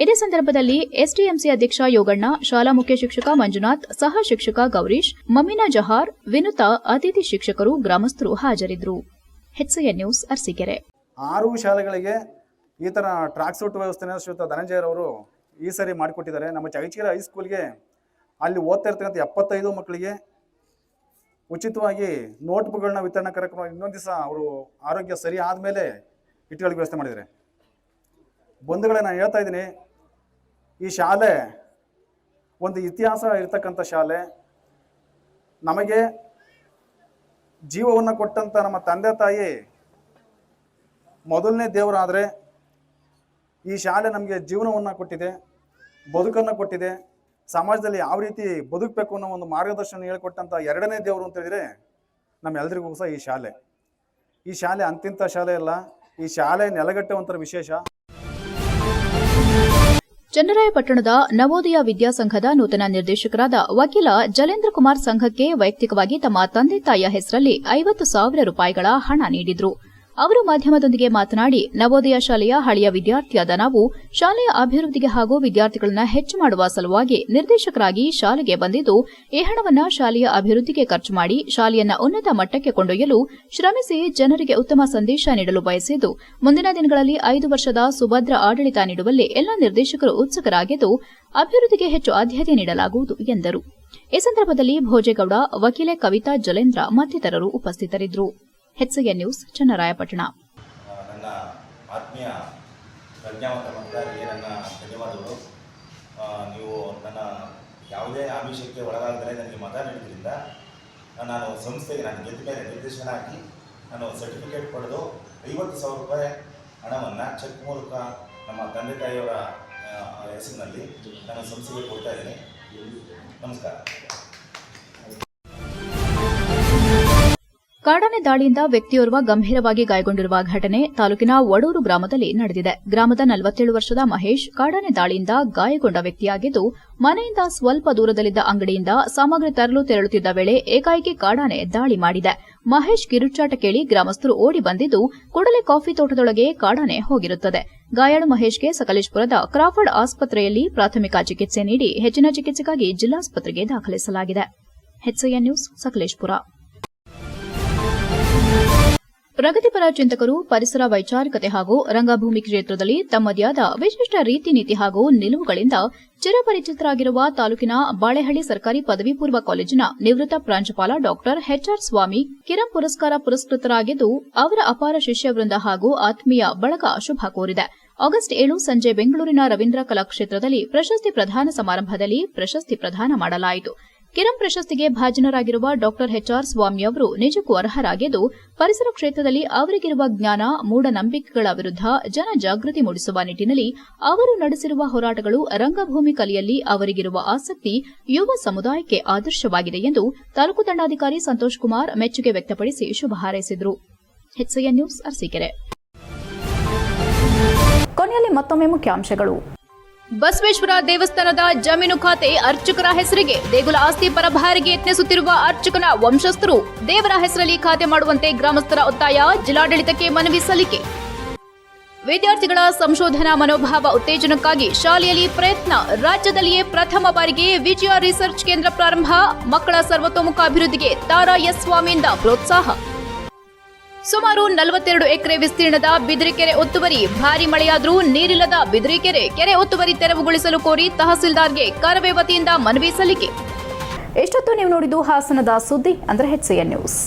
ಇದೇ ಸಂದರ್ಭದಲ್ಲಿ SDMC ಅಧ್ಯಕ್ಷ ಯೋಗಣ್ಣ, ಶಾಲಾ ಮುಖ್ಯ ಶಿಕ್ಷಕ ಮಂಜುನಾಥ್, ಸಹ ಶಿಕ್ಷಕ ಗೌರೀಶ್, ಮಮಿನಾ ಜಹಾರ್, ವಿನುತಾ, ಅತಿಥಿ ಶಿಕ್ಷಕರು, ಗ್ರಾಮಸ್ಥರು ಹಾಜರಿದ್ದರು. HCI news Arsikere. 6 ಶಾಲೆಗಳಿಗೆ ಈ ಥರ ಟ್ರ್ಯಾಕ್ ಸೂಟ್ ವ್ಯವಸ್ಥೆನ ಶ್ರೀಯುತ ಧನಂಜಯರವರು ಈ ಸರಿ ಮಾಡಿಕೊಟ್ಟಿದ್ದಾರೆ. ನಮ್ಮ ಚಗಚಗೆರೆ ಹೈಸ್ಕೂಲ್ಗೆ ಅಲ್ಲಿ ಓದ್ತಾ ಇರ್ತಕ್ಕಂಥ 75 ಮಕ್ಕಳಿಗೆ ಉಚಿತವಾಗಿ ನೋಟ್ಬುಕ್ಗಳನ್ನ ವಿತರಣಾ ಕಾರ್ಯಕ್ರಮ ಇನ್ನೊಂದು ದಿವಸ ಅವರು ಆರೋಗ್ಯ ಸರಿ ಆದಮೇಲೆ ಇಟ್ಕೊಳ್ಳಿಕ್ಕೆ ವ್ಯವಸ್ಥೆ ಮಾಡಿದ್ದಾರೆ. ಬಂಧುಗಳೇ, ನಾನು ಹೇಳ್ತಾ ಇದ್ದೀನಿ, ಈ ಶಾಲೆ ಒಂದು ಇತಿಹಾಸ ಇರ್ತಕ್ಕಂಥ ಶಾಲೆ. ನಮಗೆ ಜೀವವನ್ನು ಕೊಟ್ಟಂಥ ನಮ್ಮ ತಂದೆ ತಾಯಿ ಮೊದಲನೇ ದೇವರಾದರೆ ಈ ಶಾಲೆ ನಮಗೆ ಜೀವನವನ್ನು ಕೊಟ್ಟಿದೆ, ಬದುಕನ್ನು ಕೊಟ್ಟಿದೆ. ಸಮಾಜದಲ್ಲಿ ಯಾವ ರೀತಿ ಬದುಕಬೇಕು ಅನ್ನೋ ಒಂದು ಮಾರ್ಗದರ್ಶನ ಹೇಳಿಕೊಟ್ಟಂಥ ಎರಡನೇ ದೇವರು ಅಂತ ಹೇಳಿದರೆ ನಮ್ಮೆಲ್ಲರಿಗೂ ಸಹ ಈ ಶಾಲೆ ಅಂತಿಂಥ ಶಾಲೆ ಅಲ್ಲ, ಈ ಶಾಲೆ ನೆಲಗಟ್ಟುವಂಥ ವಿಶೇಷ. ಚನ್ನರಾಯಪಟ್ಟಣದ ನವೋದಯ ವಿದ್ಯಾಸಂಘದ ನೂತನ ನಿರ್ದೇಶಕರಾದ ವಕೀಲ ಜಲೇಂದ್ರ ಕುಮಾರ್ ಸಂಘಕ್ಕೆ ವೈಯಕ್ತಿಕವಾಗಿ ತಮ್ಮ ತಂದೆ ತಾಯಿಯ ಹೆಸರಲ್ಲಿ 50,000 ರೂಪಾಯಿಗಳ ಹಣ ನೀಡಿದ್ರು. ಅವರು ಮಾಧ್ಯಮದೊಂದಿಗೆ ಮಾತನಾಡಿ, ನವೋದಯ ಶಾಲೆಯ ಹಳೆಯ ವಿದ್ಯಾರ್ಥಿಯಾದ ನಾವು ಶಾಲೆಯ ಅಭಿವೃದ್ಧಿಗೆ ಹಾಗೂ ವಿದ್ಯಾರ್ಥಿಗಳನ್ನ ಹೆಚ್ಚು ಮಾಡುವ ಸಲುವಾಗಿ ನಿರ್ದೇಶಕರಾಗಿ ಶಾಲೆಗೆ ಬಂದಿದ್ದು, ಈ ಹಣವನ್ನು ಶಾಲೆಯ ಅಭಿವೃದ್ಧಿಗೆ ಖರ್ಚು ಮಾಡಿ ಶಾಲೆಯನ್ನ ಉನ್ನತ ಮಟ್ಟಕ್ಕೆ ಕೊಂಡೊಯ್ಯಲು ಶ್ರಮಿಸಿ ಜನರಿಗೆ ಉತ್ತಮ ಸಂದೇಶ ನೀಡಲು ಬಯಸಿದ್ದು, ಮುಂದಿನ ದಿನಗಳಲ್ಲಿ 5 ವರ್ಷದ ಸುಭದ್ರ ಆಡಳಿತ ನೀಡುವಲ್ಲಿ ಎಲ್ಲ ನಿರ್ದೇಶಕರು ಉತ್ಸುಕರಾಗಿದ್ದು, ಅಭಿವೃದ್ಧಿಗೆ ಹೆಚ್ಚು ಆದ್ಯತೆ ನೀಡಲಾಗುವುದು ಎಂದರು. ಈ ಸಂದರ್ಭದಲ್ಲಿ ಭೋಜೇಗೌಡ, ವಕೀಲೆ ಕವಿತಾ ಜಲೇಂದ್ರ ಮತ್ತಿತರರು ಉಪಸ್ಥಿತರಿದ್ದರು. HCN news, Channarayapatna. ನನ್ನ ಆತ್ಮೀಯ ಪ್ರಜ್ಞಾವಂತ ಮತದಾರರಿಗೆ ನನ್ನ ಧನ್ಯವಾದಗಳು. ನೀವು ನನ್ನ ಯಾವುದೇ ಆಮಿಷಕ್ಕೆ ಒಳಗಾಗದೇ ನನಗೆ ಮತ ನೀಡಿದ್ರಿಂದ ನಾನು ಸಂಸ್ಥೆಗೆ ನಾನು ಗೆದ್ದ ಮೇಲೆ ನಿರ್ದೇಶನಾಗಿ ನಾನು ಸರ್ಟಿಫಿಕೇಟ್ ಪಡೆದು 50,000 ರೂಪಾಯಿ ಹಣವನ್ನು ಚೆಕ್ ಮೂಲಕ ನಮ್ಮ ತಂದೆ ತಾಯಿಯವರ ಹೆಸರಿನಲ್ಲಿ ನಾನು ಸಂಸ್ಥೆಗೆ ಕೊಡ್ತಾ ಇದ್ದೀನಿ. ನಮಸ್ಕಾರ. ಕಾಡಾನೆ ದಾಳಿಯಿಂದ ವ್ಯಕ್ತಿಯೋರ್ವ ಗಂಭೀರವಾಗಿ ಗಾಯಗೊಂಡಿರುವ ಘಟನೆ ತಾಲೂಕಿನ ವಡೂರು ಗ್ರಾಮದಲ್ಲಿ ನಡೆದಿದೆ. ಗ್ರಾಮದ 47 ವರ್ಷದ ಮಹೇಶ್ ಕಾಡಾನೆ ದಾಳಿಯಿಂದ ಗಾಯಗೊಂಡ ವ್ಯಕ್ತಿಯಾಗಿದ್ದು, ಮನೆಯಿಂದ ಸ್ವಲ್ಪ ದೂರದಲ್ಲಿದ್ದ ಅಂಗಡಿಯಿಂದ ಸಾಮಗ್ರಿ ತರಲು ತೆರಳುತ್ತಿದ್ದ ವೇಳೆ ಏಕಾಏಕಿ ಕಾಡಾನೆ ದಾಳಿ ಮಾಡಿದೆ. ಮಹೇಶ್ ಕಿರುಚಾಟ ಕೇಳಿ ಗ್ರಾಮಸ್ಥರು ಓಡಿ ಬಂದಿದ್ದು, ಕೂಡಲೇ ಕಾಫಿ ತೋಟದೊಳಗೆ ಕಾಡಾನೆ ಹೋಗಿರುತ್ತದೆ. ಗಾಯಾಳು ಮಹೇಶ್ಗೆ ಸಕಲೇಶಪುರದ ಕ್ರಾಫರ್ಡ್ ಆಸ್ಪತ್ರೆಯಲ್ಲಿ ಪ್ರಾಥಮಿಕ ಚಿಕಿತ್ಸೆ ನೀಡಿ ಹೆಚ್ಚಿನ ಚಿಕಿತ್ಸೆಗಾಗಿ ಜಿಲ್ಲಾಸ್ಪತ್ರೆಗೆ ದಾಖಲಿಸಲಾಗಿದೆ. HCN news, Sakleshpur. ಪ್ರಗತಿಪರ ಚಿಂತಕರು ಪರಿಸರ ವೈಚಾರಿಕತೆ ಹಾಗೂ ರಂಗಭೂಮಿ ಕ್ಷೇತ್ರದಲ್ಲಿ ತಮ್ಮದೇ ಆದ ವಿಶಿಷ್ಟ ರೀತಿ ನೀತಿ ಹಾಗೂ ನಿಲುವುಗಳಿಂದ ಚಿರಪರಿಚಿತರಾಗಿರುವ ತಾಲೂಕಿನ ಬಾಳೆಹಳ್ಳಿ ಸರ್ಕಾರಿ ಪದವಿ ಪೂರ್ವ ಕಾಲೇಜಿನ ನಿವೃತ್ತ ಪ್ರಾಂಶುಪಾಲ ಡಾ HR ಸ್ವಾಮಿ ಕಿರಂ ಪುರಸ್ಕಾರ ಪುರಸ್ಕೃತರಾಗಿದ್ದು, ಅವರ ಅಪಾರ ಶಿಷ್ಯವೃಂದ ಹಾಗೂ ಆತ್ಮೀಯ ಬಳಗ ಶುಭ ಕೋರಿದೆ. ಆಗಸ್ಟ್ 7 ಸಂಜೆ ಬೆಂಗಳೂರಿನ ರವೀಂದ್ರ ಕಲಾಕ್ಷೇತ್ರದಲ್ಲಿ ಪ್ರಶಸ್ತಿ ಪ್ರದಾನ ಸಮಾರಂಭದಲ್ಲಿ ಪ್ರಶಸ್ತಿ ಪ್ರದಾನ ಮಾಡಲಾಯಿತು. ಕಿರಂ ಪ್ರಶಸ್ತಿಗೆ ಭಾಜನರಾಗಿರುವ ಡಾ HR ಸ್ವಾಮಿ ಅವರು ನಿಜಕ್ಕೂ ಅರ್ಹರಾಗಿದ್ದು, ಪರಿಸರ ಕ್ಷೇತ್ರದಲ್ಲಿ ಅವರಿಗಿರುವ ಜ್ಞಾನ, ಮೂಢನಂಬಿಕೆಗಳ ವಿರುದ್ಧ ಜನಜಾಗೃತಿ ಮೂಡಿಸುವ ನಿಟ್ಟಿನಲ್ಲಿ ಅವರು ನಡೆಸಿರುವ ಹೋರಾಟಗಳು, ರಂಗಭೂಮಿ ಕಲೆಯಲ್ಲಿ ಅವರಿಗಿರುವ ಆಸಕ್ತಿ ಯುವ ಸಮುದಾಯಕ್ಕೆ ಆದರ್ಶವಾಗಿದೆ ಎಂದು ತಾಲೂಕು ದಂಡಾಧಿಕಾರಿ ಸಂತೋಷ್ ಕುಮಾರ್ ಮೆಚ್ಚುಗೆ ವ್ಯಕ್ತಪಡಿಸಿ ಶುಭ ಹಾರೈಸಿದರು. HCN news, Arsikere. ಕೊನೆಯಲ್ಲಿ ಮತ್ತೊಮ್ಮೆ ಮುಖ್ಯಾಂಶಗಳು. ಬಸವೇಶ್ವರ ದೇವಸ್ಥಾನದ ಜಮೀನು ಖಾತೆ ಅರ್ಚಕರ ಹೆಸರಿಗೆ ದೇಗುಲ ಆಸ್ತಿ ಪರಭಾರಿಗೆ ಯತ್ನಿಸುತ್ತಿರುವ ಅರ್ಚಕನ ವಂಶಸ್ಥರು ದೇವರ ಹೆಸರಲ್ಲಿ ಖಾತೆ ಮಾಡುವಂತೆ ಗ್ರಾಮಸ್ಥರ ಒತ್ತಾಯ, ಜಿಲ್ಲಾಡಳಿತಕ್ಕೆ ಮನವಿ ಸಲ್ಲಿಕೆ. ವಿದ್ಯಾರ್ಥಿಗಳ ಸಂಶೋಧನಾ ಮನೋಭಾವ ಉತ್ತೇಜನಕ್ಕಾಗಿ ಶಾಲೆಯಲ್ಲಿ ಪ್ರಯತ್ನ, ರಾಜ್ಯದಲ್ಲಿಯೇ ಪ್ರಥಮ ಬಾರಿಗೆ ವಿಜಯ ರಿಸರ್ಚ್ ಕೇಂದ್ರ ಪ್ರಾರಂಭ, ಮಕ್ಕಳ ಸರ್ವತೋಮುಖ ಅಭಿವೃದ್ಧಿಗೆ ತಾರಾ ಎಸ್ ಸ್ವಾಮಿಯಿಂದ ಪ್ರೋತ್ಸಾಹ. ಸುಮಾರು 42 ಎಕರೆ ವಿಸ್ತೀರ್ಣದ ಬಿದಿರೆಕೆರೆ ಒತ್ತುವರಿ, ಭಾರಿ ಮಳೆಯಾದರೂ ನೀರಿಲ್ಲದ ಬಿದಿರೆಕೆರೆ ಕೆರೆ ಒತ್ತುವರಿ ತೆರವುಗೊಳಿಸಲು ಕೋರಿ ತಹಸೀಲ್ದಾರ್ಗೆ ಕರವೇ ವತಿಯಿಂದ ಮನವಿ ಸಲ್ಲಿಕೆ. ಎಷ್ಟೊತ್ತು ನೀವು ನೋಡಿದ್ದು ಹಾಸನದ ಸುದ್ದಿ ಅಂದ್ರೆ HCN ನ್ಯೂಸ್.